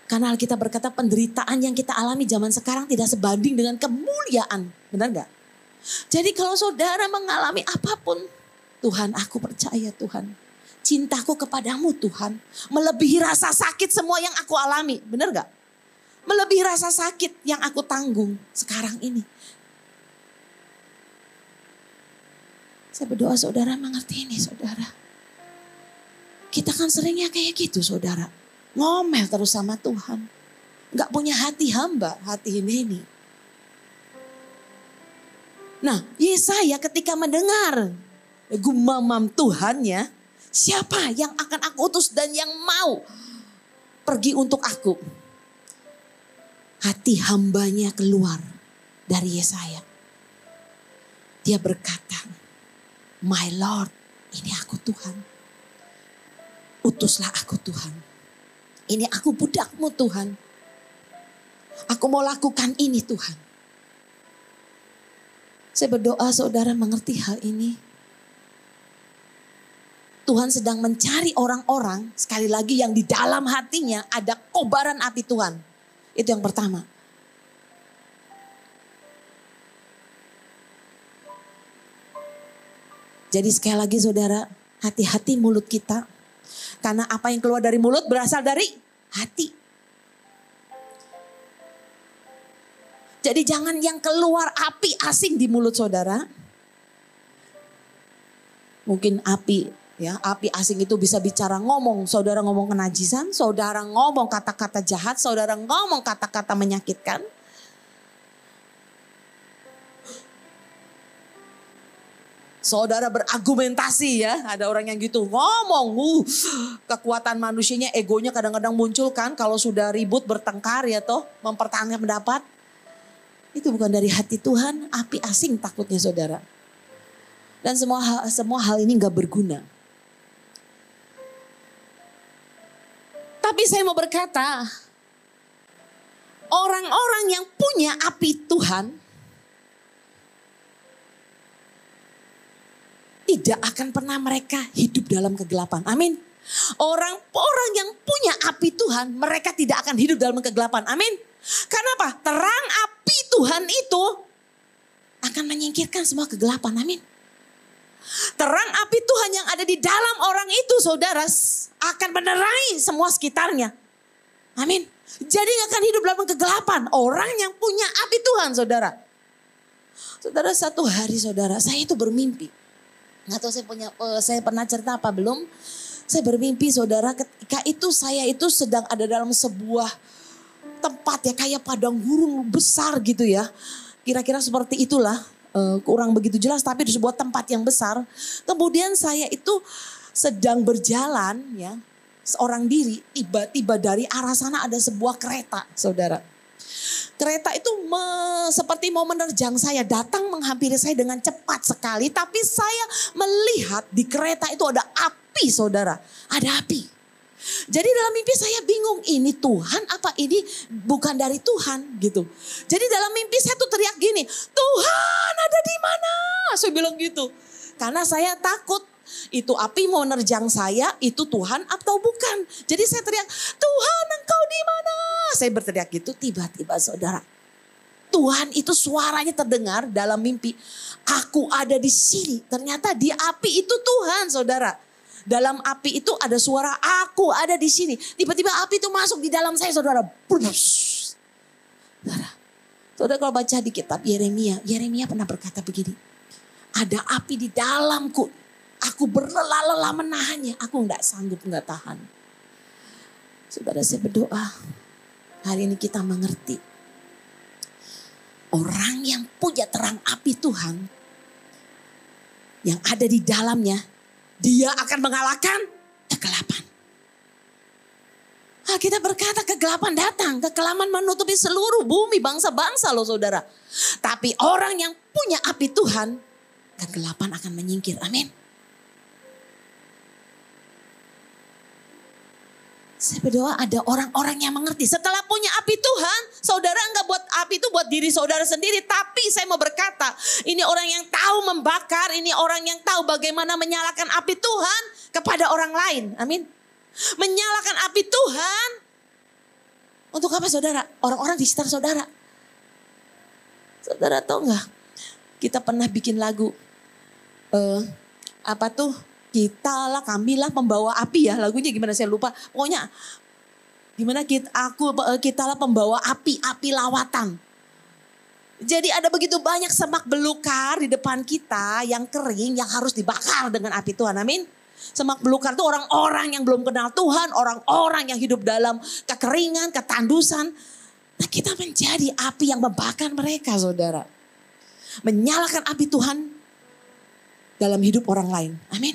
Karena Alkitab berkata penderitaan yang kita alami zaman sekarang tidak sebanding dengan kemuliaan. Benar gak? Jadi kalau saudara mengalami apapun, Tuhan aku percaya Tuhan. Cintaku kepadamu Tuhan. Melebihi rasa sakit semua yang aku alami. Benar gak? Melebihi rasa sakit yang aku tanggung sekarang ini. Saya berdoa saudara mengerti ini saudara. Kita kan seringnya kayak gitu saudara. Ngomel terus sama Tuhan. Gak punya hati hamba, hati hineni. Nah, Yesaya ketika mendengar gumamam Tuhannya, siapa yang akan aku utus dan yang mau pergi untuk aku? Hati hambanya keluar dari Yesaya. Dia berkata, My Lord, ini aku Tuhan. Utuslah aku Tuhan. Ini aku budakmu Tuhan. Aku mau lakukan ini Tuhan. Saya berdoa saudara mengerti hal ini. Tuhan sedang mencari orang-orang, sekali lagi yang di dalam hatinya ada kobaran api Tuhan. Itu yang pertama. Jadi sekali lagi saudara, hati-hati mulut kita. Karena apa yang keluar dari mulut berasal dari hati. Jadi jangan yang keluar api asing di mulut saudara. Mungkin api asing itu bisa bicara ngomong. Saudara ngomong kenajisan, saudara ngomong kata-kata jahat, saudara ngomong kata-kata menyakitkan. Saudara berargumentasi ya, ada orang yang gitu ngomong, kekuatan manusianya, egonya kadang-kadang muncul kan kalau sudah ribut bertengkar ya toh, mempertahankan pendapat. Itu bukan dari hati Tuhan, api asing takutnya saudara. Dan semua hal ini gak berguna. Tapi saya mau berkata, orang-orang yang punya api Tuhan tidak akan pernah mereka hidup dalam kegelapan. Amin. Orang-orang yang punya api Tuhan, mereka tidak akan hidup dalam kegelapan. Amin. Kenapa? Terang api Tuhan itu akan menyingkirkan semua kegelapan. Amin. Terang api Tuhan yang ada di dalam orang itu saudara akan menerangi semua sekitarnya. Amin. Jadi gak akan hidup dalam kegelapan. Orang yang punya api Tuhan saudara. Saudara satu hari saudara saya itu bermimpi. Gak tahu saya pernah cerita apa belum. Saya bermimpi saudara ketika itu saya itu sedang ada dalam sebuah tempat ya kayak padang gurun besar gitu ya. Kira-kira seperti itulah. Kurang begitu jelas tapi di sebuah tempat yang besar. Kemudian saya itu sedang berjalan ya. Seorang diri tiba-tiba dari arah sana ada sebuah kereta saudara. Kereta itu seperti mau menerjang saya, datang menghampiri saya dengan cepat sekali. Tapi saya melihat di kereta itu ada api saudara, ada api. Jadi dalam mimpi saya bingung, ini Tuhan apa ini bukan dari Tuhan gitu. Jadi dalam mimpi saya tuh teriak gini, Tuhan ada di mana? Saya bilang gitu. Karena saya takut itu api mau menerjang saya, itu Tuhan atau bukan. Jadi saya teriak, Tuhan engkau di mana? Saya berteriak gitu, tiba-tiba saudara. Tuhan itu suaranya terdengar dalam mimpi. Aku ada di sini. Ternyata di api itu Tuhan saudara. Dalam api itu ada suara aku ada di sini. Tiba-tiba api itu masuk di dalam saya saudara. Saudara kalau baca di kitab Yeremia. Yeremia pernah berkata begini. Ada api di dalamku. Aku berlelah-lelah menahannya. Aku gak sanggup gak tahan. Saudara saya berdoa. Hari ini kita mengerti. Orang yang punya terang api Tuhan. Yang ada di dalamnya. Dia akan mengalahkan kegelapan. Kita berkata kegelapan datang. Kegelapan menutupi seluruh bumi bangsa-bangsa loh saudara. Tapi orang yang punya api Tuhan. Kegelapan akan menyingkir. Amin. Saya berdoa ada orang-orang yang mengerti. Setelah punya api Tuhan, saudara enggak buat api itu buat diri saudara sendiri. Tapi saya mau berkata, ini orang yang tahu membakar, ini orang yang tahu bagaimana menyalakan api Tuhan kepada orang lain. Amin. Menyalakan api Tuhan untuk apa saudara? Orang-orang di sekitar saudara. Saudara tahu enggak? Kita pernah bikin lagu. Kitalah kamilah pembawa api ya, lagunya gimana saya lupa. Pokoknya gimana kitalah pembawa api lawatan. Jadi ada begitu banyak semak belukar di depan kita yang kering yang harus dibakar dengan api Tuhan. Amin. Semak belukar itu orang-orang yang belum kenal Tuhan, orang-orang yang hidup dalam kekeringan, ketandusan. Nah, kita menjadi api yang membakar mereka, saudara. Menyalakan api Tuhan dalam hidup orang lain. Amin.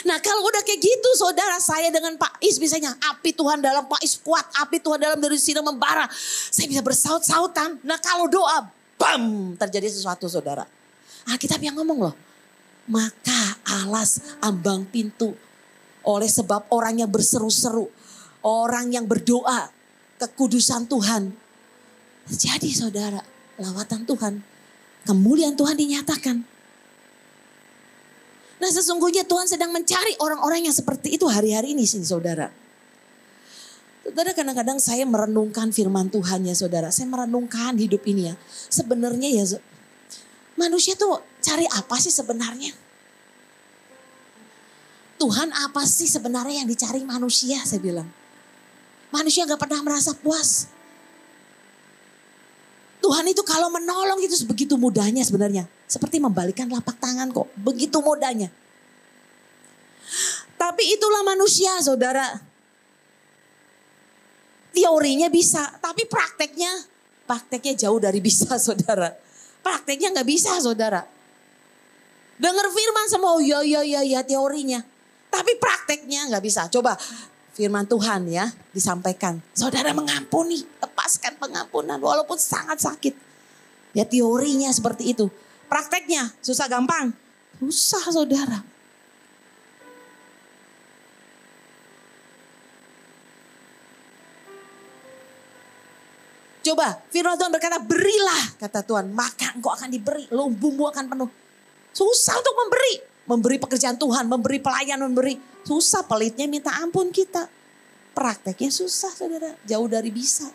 Nah kalau udah kayak gitu saudara, saya dengan Pak Is misalnya, api Tuhan dalam Pak Is kuat, api Tuhan dalam diri sidang membara. Saya bisa bersaut-sautan. Nah kalau doa, bam, terjadi sesuatu saudara. Alkitab yang ngomong loh, maka alas ambang pintu oleh sebab orang yang berseru-seru, orang yang berdoa, kekudusan Tuhan. Jadi saudara, lawatan Tuhan, kemuliaan Tuhan dinyatakan. Nah sesungguhnya Tuhan sedang mencari orang-orang yang seperti itu hari-hari ini sih saudara. Saudara kadang-kadang saya merenungkan firman Tuhan ya saudara. Saya merenungkan hidup ini ya. Sebenarnya ya manusia tuh cari apa sih sebenarnya? Tuhan apa sih sebenarnya yang dicari manusia saya bilang. Manusia gak pernah merasa puas. Tuhan itu kalau menolong itu begitu mudahnya sebenarnya. Seperti membalikkan telapak tangan kok. Begitu mudahnya. Tapi itulah manusia saudara. Teorinya bisa. Tapi prakteknya jauh dari bisa saudara. Prakteknya gak bisa saudara. Dengar firman semua, oh ya teorinya. Tapi prakteknya gak bisa. Coba firman Tuhan ya disampaikan. Saudara mengampuni, lepaskan pengampunan walaupun sangat sakit. Ya teorinya seperti itu. Prakteknya susah gampang? Susah saudara. Coba firman Tuhan berkata berilah kata Tuhan. Maka engkau akan diberi, lumbungmu akan penuh. Susah untuk memberi. Memberi pekerjaan Tuhan, memberi pelayanan, memberi. Susah, pelitnya minta ampun kita. Prakteknya susah saudara, jauh dari bisa.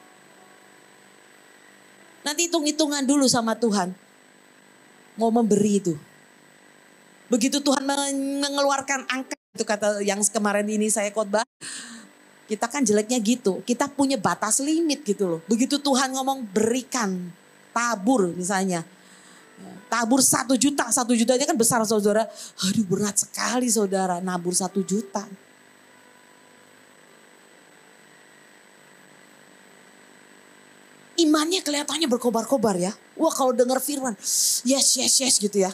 Nanti hitung-hitungan dulu sama Tuhan. Mau memberi itu. Begitu Tuhan mengeluarkan angka, itu kata yang kemarin ini saya khotbah. Kita kan jeleknya gitu, kita punya batas limit gitu loh. Begitu Tuhan ngomong berikan, tabur misalnya. Tabur 1 juta, 1 jutanya kan besar saudara. Aduh berat sekali saudara, nabur 1 juta. Imannya kelihatannya berkobar-kobar ya. Wah kalau dengar firman, yes gitu ya.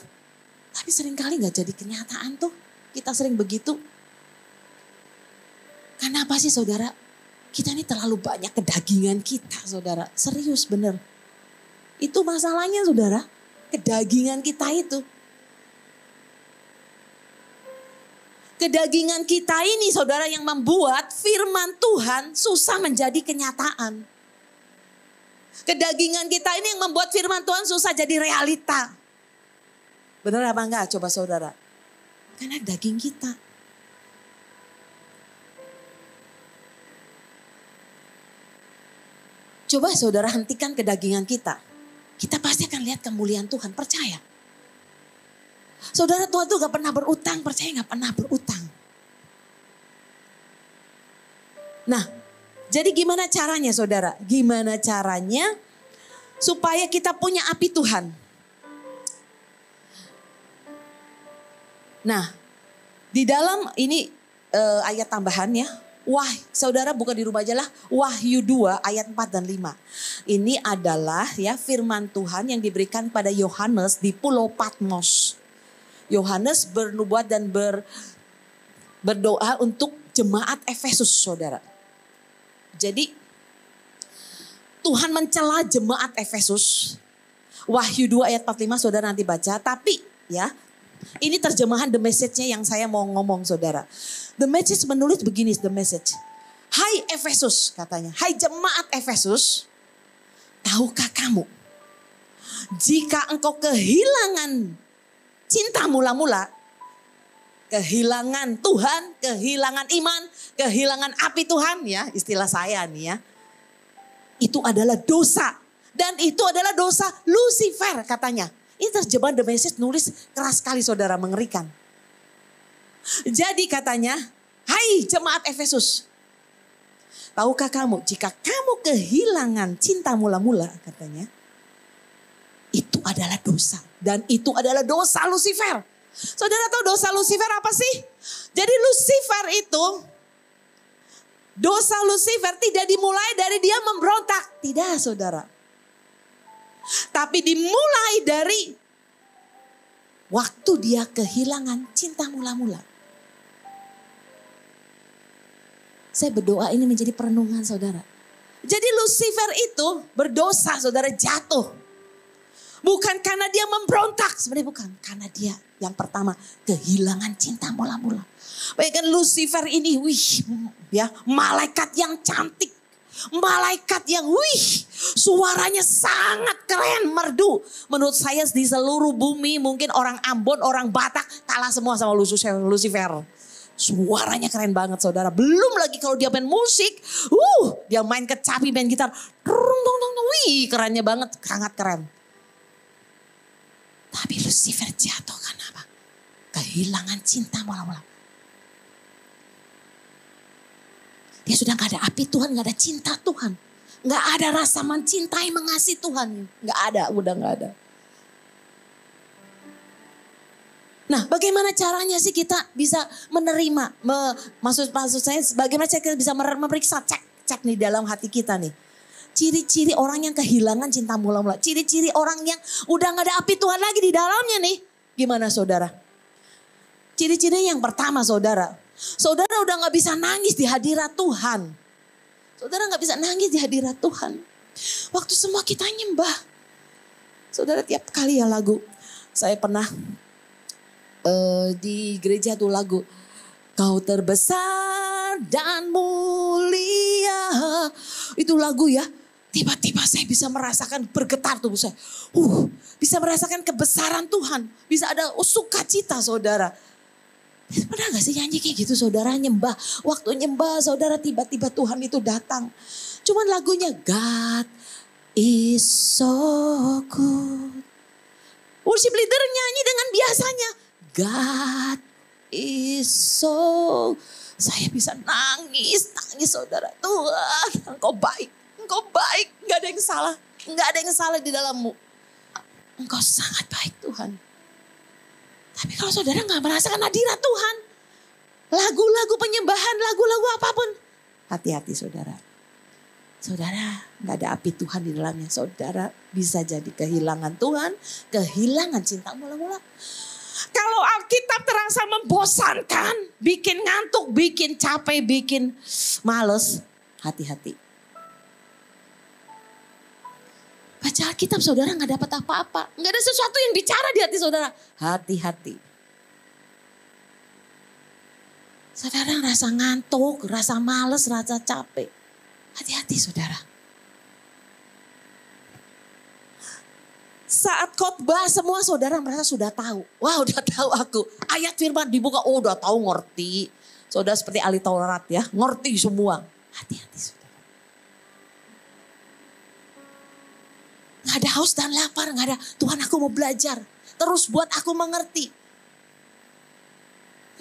Tapi seringkali gak jadi kenyataan tuh. Kita sering begitu. Karena apa sih saudara? Kita ini terlalu banyak kedagingan kita saudara. Serius bener. Itu masalahnya saudara. Kedagingan kita itu. Kedagingan kita ini saudara yang membuat firman Tuhan susah menjadi kenyataan. Kedagingan kita ini yang membuat firman Tuhan susah jadi realita. Benar apa enggak coba saudara? Karena daging kita. Coba saudara hentikan kedagingan kita. Kita pasti akan lihat kemuliaan Tuhan, percaya. Saudara Tuhan tuh gak pernah berutang, percaya gak pernah berutang. Nah, jadi gimana caranya saudara? Gimana caranya supaya kita punya api Tuhan? Nah, di dalam ini ayat tambahannya. Saudara buka di rumah aja lah. Wahyu 2 ayat 4 dan 5. Ini adalah ya firman Tuhan yang diberikan pada Yohanes di Pulau Patmos. Yohanes bernubuat dan berdoa untuk jemaat Efesus saudara. Jadi Tuhan mencela jemaat Efesus. Wahyu 2 ayat 45 saudara nanti baca. Tapi ya ini terjemahan The Message-nya yang saya mau ngomong saudara. The Message menulis begini, The Message. Hai Efesus katanya, hai jemaat Efesus, tahukah kamu jika engkau kehilangan cinta mula-mula, kehilangan Tuhan, kehilangan iman, kehilangan api Tuhan ya istilah saya nih ya. Itu adalah dosa dan itu adalah dosa Lucifer katanya. Ini terjemahan The Message nulis keras sekali saudara, mengerikan. Jadi katanya, hai jemaat Efesus. Tahukah kamu jika kamu kehilangan cinta mula-mula katanya. Itu adalah dosa. Dan itu adalah dosa Lucifer. Saudara tahu dosa Lucifer apa sih? Jadi Lucifer itu, dosa Lucifer tidak dimulai dari dia memberontak. Tidak saudara. Tapi dimulai dari waktu dia kehilangan cinta mula-mula. Saya berdoa ini menjadi perenungan saudara. Jadi Lucifer itu berdosa saudara, jatuh. Bukan karena dia memberontak, sebenarnya bukan. Karena dia yang pertama kehilangan cinta mula-mula. Bayangkan Lucifer ini, ya, malaikat yang cantik. Malaikat yang suaranya sangat keren, merdu. Menurut saya di seluruh bumi mungkin orang Ambon, orang Batak kalah semua sama Lucifer. Suaranya keren banget saudara. Belum lagi kalau dia main musik. Dia main kecapi, main gitar. Kerennya banget, sangat keren. Tapi Lucifer jatuh karena apa? Kehilangan cinta mula-mula. Dia sudah gak ada api Tuhan, gak ada cinta Tuhan. Gak ada rasa mencintai, mengasihi Tuhan. Gak ada, udah gak ada. Nah, bagaimana caranya sih kita bisa menerima? Maksud saya, bagaimana kita bisa memeriksa, cek nih dalam hati kita nih. Ciri-ciri orang yang kehilangan cinta mula-mula. Ciri-ciri orang yang udah gak ada api Tuhan lagi di dalamnya nih. Gimana saudara? Ciri-ciri yang pertama saudara. Saudara udah gak bisa nangis di hadirat Tuhan. Saudara gak bisa nangis di hadirat Tuhan. Waktu semua kita nyembah. Saudara tiap kali ya lagu. Saya pernah di gereja tuh lagu. Kau terbesar dan mulia. Itu lagu ya. Tiba-tiba saya bisa merasakan bergetar tubuh saya. Bisa merasakan kebesaran Tuhan. Bisa ada sukacita saudara. Pernah gak sih nyanyi kayak gitu saudara, nyembah. Waktu nyembah saudara tiba-tiba Tuhan itu datang. Cuman lagunya God is so good. Worship leader nyanyi dengan biasanya. God is so. Saya bisa nangis saudara. Tuhan engkau baik. Engkau baik. Gak ada yang salah. Gak ada yang salah di dalammu. Engkau sangat baik Tuhan. Tapi kalau saudara gak merasakan hadirat Tuhan. Lagu-lagu penyembahan, lagu-lagu apapun. Hati-hati saudara. Saudara gak ada api Tuhan di dalamnya. Saudara bisa jadi kehilangan Tuhan. Kehilangan cinta mula-mula. Kalau Alkitab terasa membosankan. Bikin ngantuk, bikin capek, bikin males. Hati-hati. Baca Alkitab saudara gak dapat apa-apa. Gak ada sesuatu yang bicara di hati saudara. Hati-hati. Saudara rasa ngantuk, rasa males, rasa capek. Hati-hati saudara. Saat khotbah semua saudara merasa sudah tahu. Wah udah tahu aku. Ayat firman dibuka, udah tahu ngerti. Saudara seperti ahli Taurat ya, ngerti semua. Hati-hati saudara. Gak ada haus dan lapar, gak ada Tuhan aku mau belajar. Terus buat aku mengerti.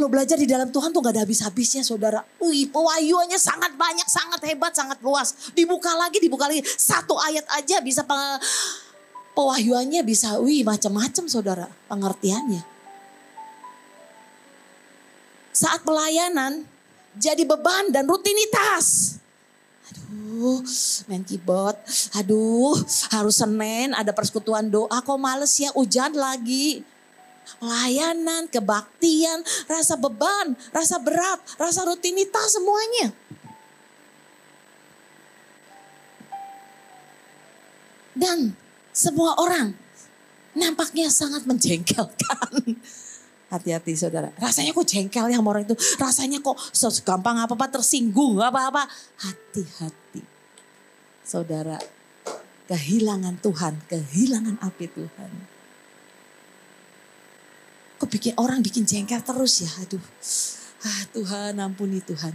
Lo belajar di dalam Tuhan tuh gak ada habis-habisnya saudara. Pewahyuannya sangat banyak, sangat hebat, sangat luas. Dibuka lagi. Satu ayat aja bisa pewahyuannya bisa macam-macam saudara pengertiannya. Saat pelayanan jadi beban dan rutinitas. Main keyboard, harus Senin ada persekutuan doa, kok males ya, hujan lagi. Pelayanan, kebaktian, rasa beban, rasa berat, rasa rutinitas semuanya. Dan semua orang nampaknya sangat menjengkelkan. Hati-hati saudara. Rasanya kok jengkel ya sama orang itu. Rasanya kok gampang apa-apa tersinggung apa-apa. Hati-hati. Saudara, kehilangan Tuhan, kehilangan api Tuhan. Kok orang bikin jengkel terus ya. Tuhan ampuni Tuhan.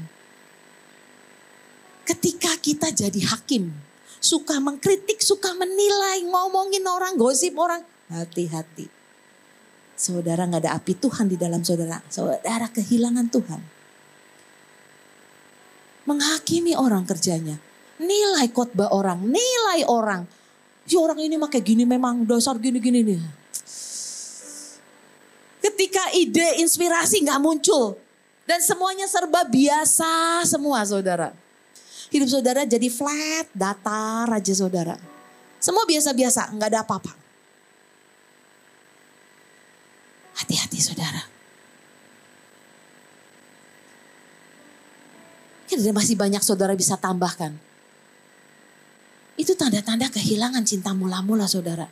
Ketika kita jadi hakim. Suka mengkritik, suka menilai, ngomongin orang, gosip orang. Hati-hati. Saudara gak ada api Tuhan di dalam saudara. Saudara kehilangan Tuhan. Menghakimi orang kerjanya. Nilai khotbah orang, nilai orang. Si orang ini pakai gini memang dasar gini-gini nih. Ketika ide inspirasi gak muncul. Dan semuanya serba biasa semua saudara. Hidup saudara jadi flat, datar aja saudara. Semua biasa-biasa, nggak ada apa-apa. Hati-hati saudara. Kan masih banyak saudara bisa tambahkan. Itu tanda-tanda kehilangan cinta mula-mula saudara.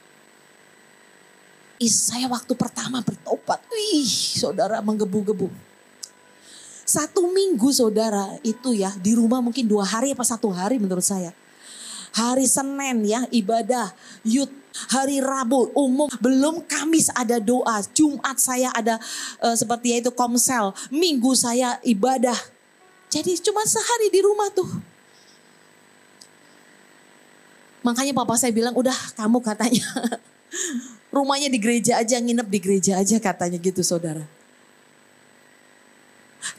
Saya waktu pertama bertobat, saudara menggebu-gebu. 1 minggu saudara itu ya di rumah mungkin 2 hari apa 1 hari menurut saya. Hari Senin ya ibadah, youth, hari Rabu umum, belum Kamis ada doa, Jumat saya ada seperti itu komsel, Minggu saya ibadah. Jadi cuma sehari di rumah tuh. Makanya papa saya bilang udah kamu katanya rumahnya di gereja aja, nginep di gereja aja katanya gitu saudara.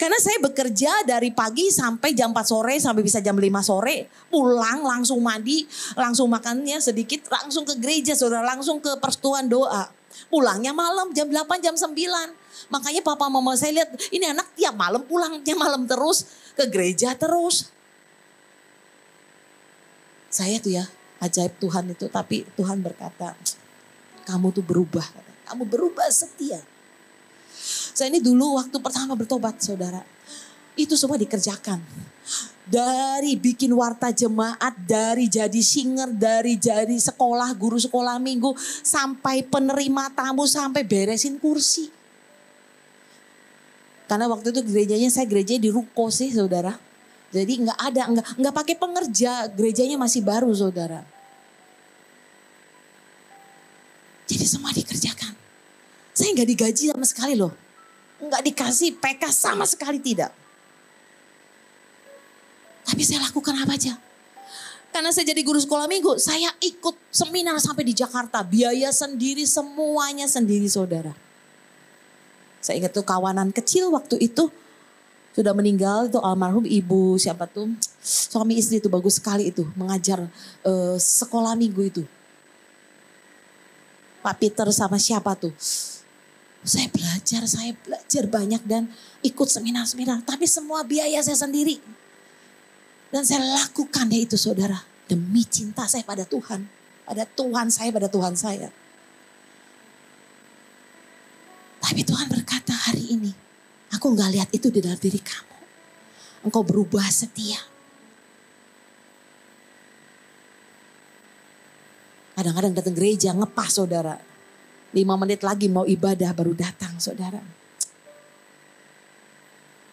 Karena saya bekerja dari pagi sampai jam 4 sore sampai bisa jam 5 sore. Pulang langsung mandi, langsung makannya sedikit, langsung ke gereja saudara, langsung ke persekutuan doa. Pulangnya malam jam 8, jam 9. Makanya papa mama saya lihat ini anak tiap malam pulangnya malam terus, ke gereja terus. Saya tuh ya ajaib Tuhan itu, tapi Tuhan berkata kamu tuh berubah, kamu berubah setia. Saya ini dulu waktu pertama bertobat saudara, itu semua dikerjakan. Dari bikin warta jemaat, dari jadi singer, dari jadi sekolah, guru sekolah minggu, sampai penerima tamu, sampai beresin kursi. Karena waktu itu gerejanya saya gerejanya di ruko sih saudara. Jadi nggak pakai pengerja, gerejanya masih baru saudara. Jadi semua dikerjakan. Saya nggak digaji sama sekali loh. Nggak dikasih PK sama sekali tidak. Tapi saya lakukan apa aja. Karena saya jadi guru sekolah minggu, saya ikut seminar sampai di Jakarta. Biaya sendiri, semuanya sendiri saudara. Saya ingat tuh kawanan kecil waktu itu. Sudah meninggal itu almarhum ibu siapa tuh. Suami istri itu bagus sekali itu. Mengajar sekolah minggu itu. Pak Peter sama siapa tuh. Saya belajar banyak dan ikut seminar-seminar. Tapi semua biaya saya sendiri. Dan saya lakukan deh itu saudara. Demi cinta saya pada Tuhan. Pada Tuhan saya, pada Tuhan saya. Tapi Tuhan berkata hari ini. Aku gak lihat itu di dalam diri kamu. Engkau berubah setia. Kadang-kadang datang gereja ngepas saudara. 5 menit lagi mau ibadah baru datang saudara.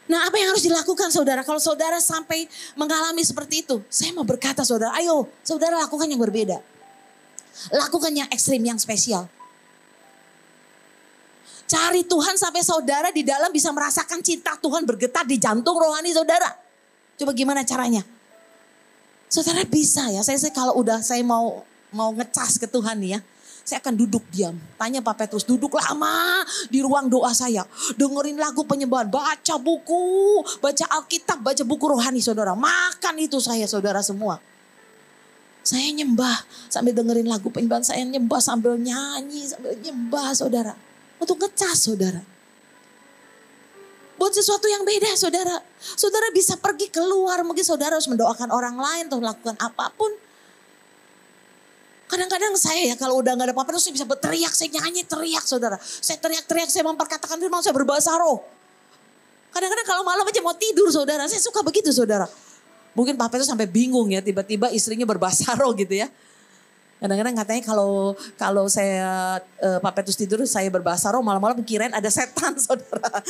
Nah apa yang harus dilakukan saudara? Kalau saudara sampai mengalami seperti itu. Saya mau berkata saudara, ayo saudara lakukan yang berbeda. Lakukan yang ekstrim, yang spesial. Cari Tuhan sampai saudara di dalam bisa merasakan cinta Tuhan bergetar di jantung rohani saudara. Coba gimana caranya? Saudara bisa ya, saya kalau udah saya mau ngecas ke Tuhan nih ya. Saya akan duduk diam. Tanya Pak Petrus, duduk lama di ruang doa saya. Dengerin lagu penyembahan, baca buku, baca Alkitab, baca buku rohani saudara. Makan itu saya saudara semua. Saya nyembah sambil dengerin lagu penyembahan, saya nyembah sambil nyanyi, sambil nyembah saudara. Untuk ngecas saudara. Buat sesuatu yang beda saudara. Saudara bisa pergi keluar, mungkin saudara harus mendoakan orang lain atau melakukan apapun. Kadang-kadang saya ya kalau udah gak ada apa-apa saya bisa berteriak, saya nyanyi teriak saudara. Saya teriak-teriak, saya memperkatakan firman, saya berbahasa roh. Kadang-kadang kalau malam aja mau tidur saudara, saya suka begitu saudara. Mungkin Pak Petrus sampai bingung ya, tiba-tiba istrinya berbahasa roh gitu ya. Kadang-kadang katanya kalau saya Pak Petrus tidur saya berbahasa roh malam-malam kirain ada setan saudara.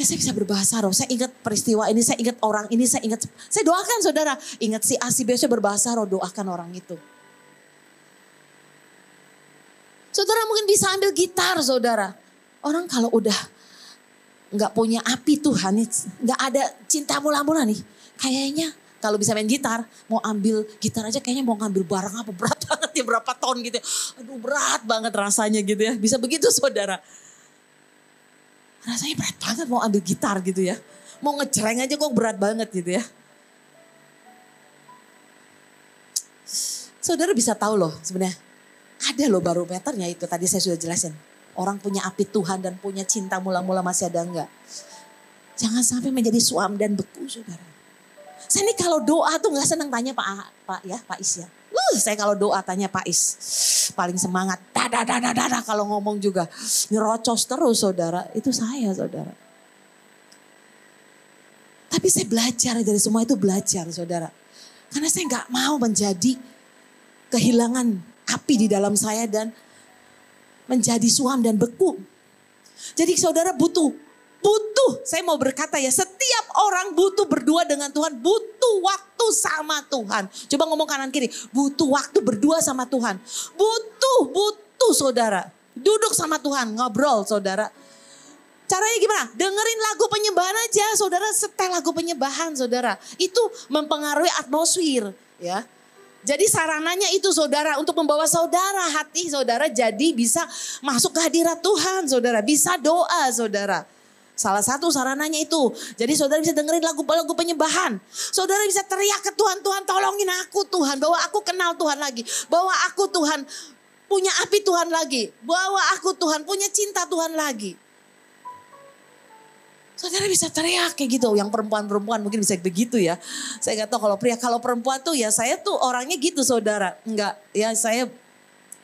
Ya saya bisa berbahasa roh, saya ingat peristiwa ini, saya ingat orang ini, saya doakan saudara. Ingat si A, si B, saya berbahasa roh, doakan orang itu. Saudara mungkin bisa ambil gitar saudara. Orang kalau udah gak punya api Tuhan, gak ada cinta mula-mula nih. Kayaknya kalau bisa main gitar, mau ambil gitar aja kayaknya mau ngambil barang apa berat banget ya, berapa ton gitu ya. Aduh berat banget rasanya gitu ya, bisa begitu saudara. Rasanya berat banget mau ambil gitar gitu ya. Mau ngejreng aja kok berat banget gitu ya. Saudara bisa tahu loh sebenarnya. Ada loh barometernya itu tadi saya sudah jelasin. Orang punya api Tuhan dan punya cinta mula-mula masih ada enggak. Jangan sampai menjadi suam dan beku saudara. Saya nih kalau doa tuh gak senang tanya Pak Is ya. Saya kalau doa tanya Pak Is. Paling semangat. Dada kalau ngomong juga. Nyerocos terus saudara. Itu saya saudara. Tapi saya belajar dari semua itu belajar saudara. Karena saya gak mau menjadi kehilangan api di dalam saya dan menjadi suam dan beku. Jadi saudara butuh, saya mau berkata ya, setiap orang butuh berdua dengan Tuhan, butuh waktu sama Tuhan. Coba ngomong kanan kiri, butuh waktu berdua sama Tuhan. Butuh saudara, duduk sama Tuhan, ngobrol saudara. Caranya gimana? Dengerin lagu penyembahan aja saudara, setel lagu penyembahan saudara. Itu mempengaruhi atmosfer ya. Jadi sarananya itu saudara untuk membawa saudara, hati saudara jadi bisa masuk ke hadirat Tuhan saudara. Bisa doa saudara. Salah satu sarananya itu. Jadi saudara bisa dengerin lagu-lagu penyembahan. Saudara bisa teriak ke Tuhan, Tuhan tolongin aku Tuhan. Bahwa aku kenal Tuhan lagi. Bahwa aku Tuhan punya api Tuhan lagi. Bahwa aku Tuhan punya cinta Tuhan lagi. Saudara bisa teriak kayak gitu. Yang perempuan-perempuan mungkin bisa begitu ya. Saya gak tahu kalau pria. Kalau perempuan tuh ya saya tuh orangnya gitu saudara. Enggak ya saya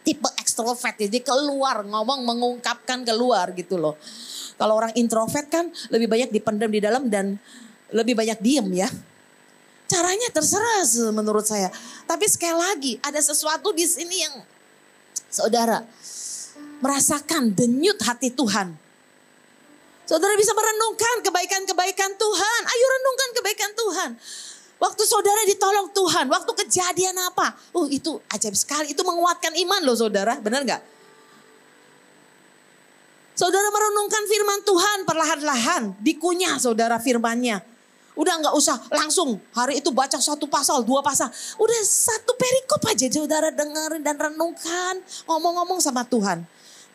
tipe ekstrovert. Jadi keluar ngomong mengungkapkan keluar gitu loh. Kalau orang introvert kan lebih banyak dipendam di dalam dan lebih banyak diem ya. Caranya terserah menurut saya. Tapi sekali lagi ada sesuatu di sini yang saudara merasakan denyut hati Tuhan. Saudara bisa merenungkan kebaikan-kebaikan Tuhan. Ayo renungkan kebaikan Tuhan. Waktu saudara ditolong Tuhan. Waktu kejadian apa. Itu ajaib sekali. Itu menguatkan iman loh saudara. Benar gak? Saudara merenungkan firman Tuhan perlahan-lahan. Dikunyah saudara firmannya. Udah gak usah langsung hari itu baca 1 pasal, 2 pasal. Udah 1 perikop aja saudara dengerin dan renungkan. Ngomong-ngomong sama Tuhan.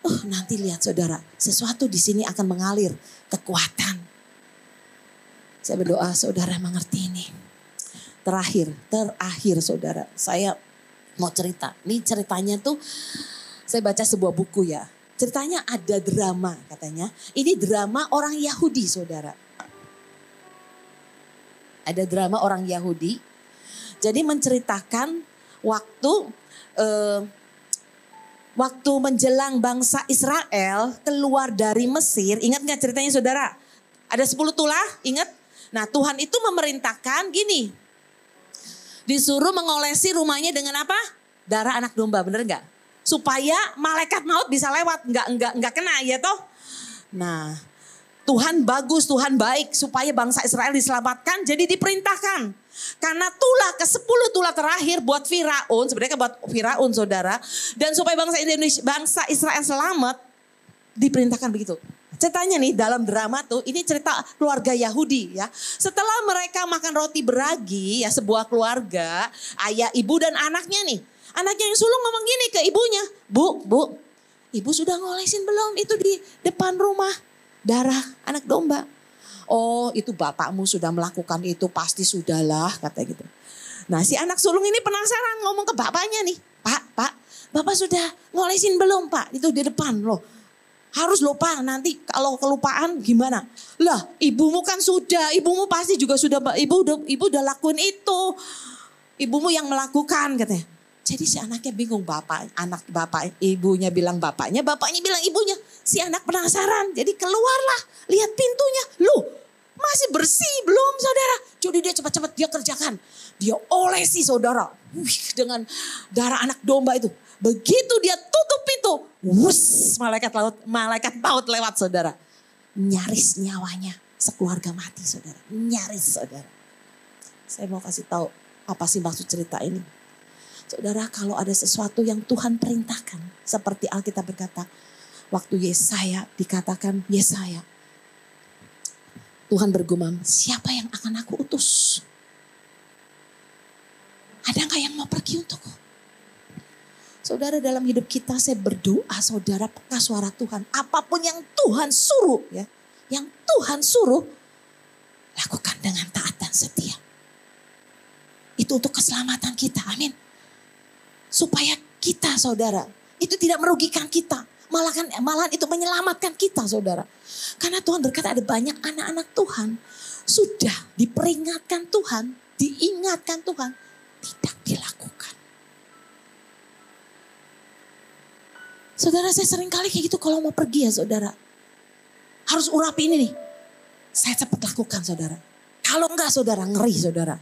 Nanti lihat saudara, sesuatu di sini akan mengalir kekuatan. Saya berdoa saudara mengerti ini. Terakhir saudara, saya mau cerita. Ini ceritanya tuh, saya baca sebuah buku ya. Ceritanya ada drama katanya. Ini drama orang Yahudi saudara. Ada drama orang Yahudi. Jadi menceritakan waktu menjelang bangsa Israel keluar dari Mesir. Ingat gak ceritanya saudara? Ada 10 tulah, ingat? Nah Tuhan itu memerintahkan gini. Disuruh mengolesi rumahnya dengan apa? Darah anak domba, bener gak? Supaya malaikat maut bisa lewat, nggak kena ya toh? Nah Tuhan bagus, Tuhan baik supaya bangsa Israel diselamatkan. Jadi diperintahkan. Karena ke-10 tulah terakhir buat Firaun, sebenarnya buat Firaun saudara. Dan supaya bangsa Israel selamat, diperintahkan begitu. Ceritanya nih dalam drama tuh, ini cerita keluarga Yahudi ya. Setelah mereka makan roti beragi ya, sebuah keluarga, ayah, ibu dan anaknya nih. Anaknya yang sulung ngomong gini ke ibunya, Bu, ibu sudah ngolesin belum itu di depan rumah darah anak domba? Oh itu bapakmu sudah melakukan itu pasti sudahlah kata gitu. Nah si anak sulung ini penasaran ngomong ke bapaknya nih. Pak, bapak sudah ngolesin belum pak? Itu di depan loh. Harus loh pak nanti kalau kelupaan gimana? Lah ibumu kan sudah, ibumu pasti juga sudah, ibu udah lakuin itu. Ibumu yang melakukan katanya. Jadi si anaknya bingung ibunya bilang bapaknya bilang ibunya. Si anak penasaran jadi keluarlah lihat pintunya. Loh masih bersih belum saudara? Jadi dia cepat-cepat dia kerjakan. Dia olesi saudara. Dengan darah anak domba itu. Begitu dia tutup pintu. Malaikat maut lewat saudara. Nyaris nyawanya. Sekeluarga mati saudara. Nyaris saudara. Saya mau kasih tahu apa sih maksud cerita ini. Saudara kalau ada sesuatu yang Tuhan perintahkan. Seperti Alkitab berkata. Waktu Yesaya dikatakan Yesaya. Tuhan bergumam, siapa yang akan aku utus? Ada gak yang mau pergi untukku? Saudara dalam hidup kita saya berdoa saudara peka suara Tuhan. Apapun yang Tuhan suruh ya. Yang Tuhan suruh lakukan dengan taat dan setia. Itu untuk keselamatan kita, amin. Supaya kita saudara itu tidak merugikan kita. Malahan itu menyelamatkan kita saudara. Karena Tuhan berkata ada banyak anak-anak Tuhan. Sudah diperingatkan Tuhan. diingatkan Tuhan, tidak dilakukan. Saudara, saya sering kali kayak gitu kalau mau pergi ya saudara. Harus urapi ini nih. Saya cepat lakukan saudara. Kalau enggak saudara, ngeri saudara.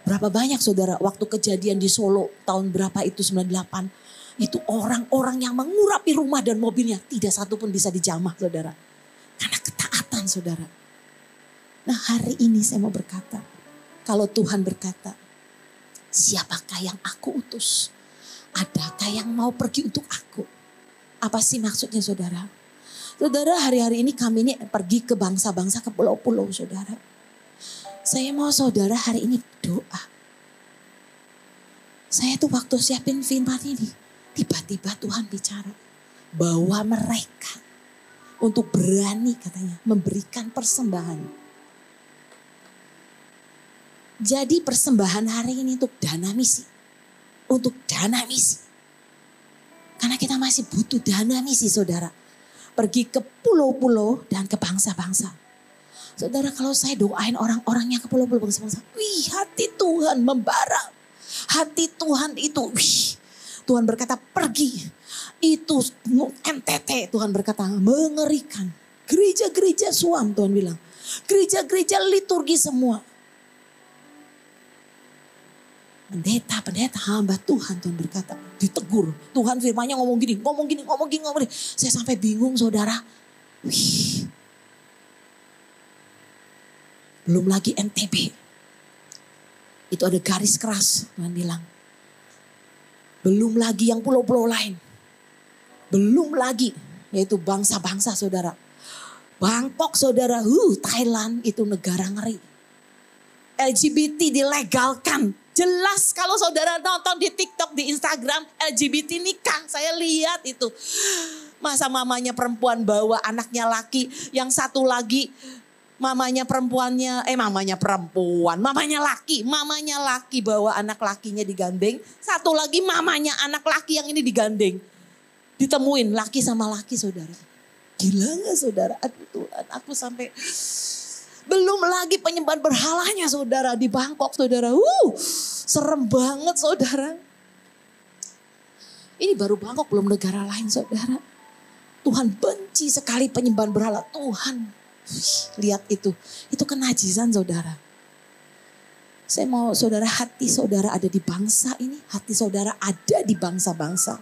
Berapa banyak saudara waktu kejadian di Solo tahun berapa itu 98. Itu orang-orang yang mengurapi rumah dan mobilnya. Tidak satu pun bisa dijamah saudara. Karena ketaatan saudara. Nah hari ini saya mau berkata. Kalau Tuhan berkata, siapakah yang aku utus? Adakah yang mau pergi untuk aku? Apa sih maksudnya saudara? Saudara, hari-hari ini kami ini pergi ke bangsa-bangsa, ke pulau-pulau saudara. Saya mau saudara hari ini berdoa. Saya tuh waktu siapin firman ini, tiba-tiba Tuhan bicara bahwa mereka untuk berani katanya memberikan persembahan. Jadi persembahan hari ini untuk dana misi. Untuk dana misi. Karena kita masih butuh dana misi saudara. Pergi ke pulau-pulau dan ke bangsa-bangsa. Saudara, kalau saya doain orang-orang yang ke pulau-pulau bangsa-bangsa. Wih, hati Tuhan membara. Hati Tuhan itu, wih. Tuhan berkata pergi. Itu NTT Tuhan berkata mengerikan. Gereja-gereja suam Tuhan bilang. Gereja-gereja liturgi semua. Pendeta hamba Tuhan berkata, ditegur. Tuhan firman-Nya ngomong gini. Saya sampai bingung saudara. Wih. Belum lagi NTB. Itu ada garis keras Tuhan bilang. Belum lagi yang pulau-pulau lain. Belum lagi yaitu bangsa-bangsa saudara. Bangkok saudara, Thailand itu negara ngeri. LGBT dilegalkan. Jelas kalau saudara nonton di TikTok, di Instagram, LGBT nikah. Saya lihat itu. Masa mamanya perempuan bawa anaknya laki. Yang satu lagi mamanya laki bawa anak lakinya digandeng. Satu lagi mamanya anak laki yang ini digandeng. Ditemuin laki sama laki saudara. Gila gak saudara? Aduh Tuhan, aku sampai... Belum lagi penyembahan berhalanya saudara di Bangkok saudara. Serem banget saudara. Ini baru Bangkok, belum negara lain saudara. Tuhan benci sekali penyembahan berhala. Tuhan, lihat itu. Itu kenajisan saudara. Saya mau saudara, hati saudara ada di bangsa ini. Hati saudara ada di bangsa-bangsa.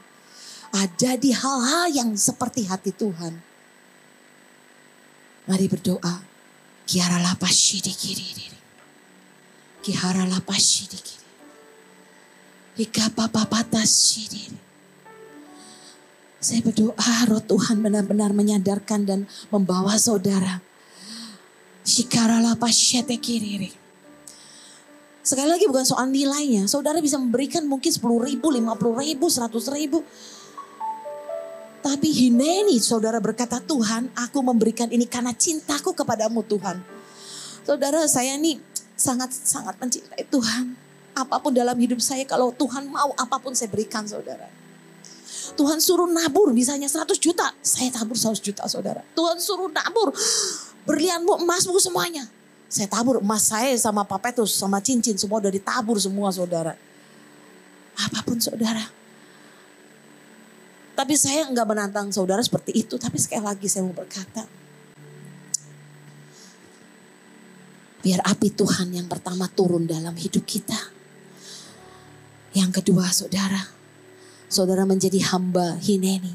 Ada di hal-hal yang seperti hati Tuhan. Mari berdoa. Kiara lapashi di kiri. Kihara lapashi di kiri. Ika papapatas di. Saya berdoa roh Tuhan benar-benar menyadarkan dan membawa saudara. Shikara lapashi di kiri. Sekali lagi bukan soal nilainya. Saudara bisa memberikan mungkin 10.000, 50.000, 100.000. Tapi hineni saudara berkata, Tuhan aku memberikan ini karena cintaku kepadamu Tuhan. Saudara, saya ini sangat-sangat mencintai Tuhan. Apapun dalam hidup saya, kalau Tuhan mau apapun saya berikan saudara. Tuhan suruh nabur misalnya 100 juta. Saya tabur 100 juta saudara. Tuhan suruh nabur berlianmu, emasmu semuanya. Saya tabur emas saya sama papetus sama cincin semua udah ditabur semua saudara. Apapun saudara. Tapi saya enggak menantang saudara seperti itu. Tapi sekali lagi saya mau berkata. Biar api Tuhan yang pertama turun dalam hidup kita. Yang kedua saudara. Saudara menjadi hamba hineni.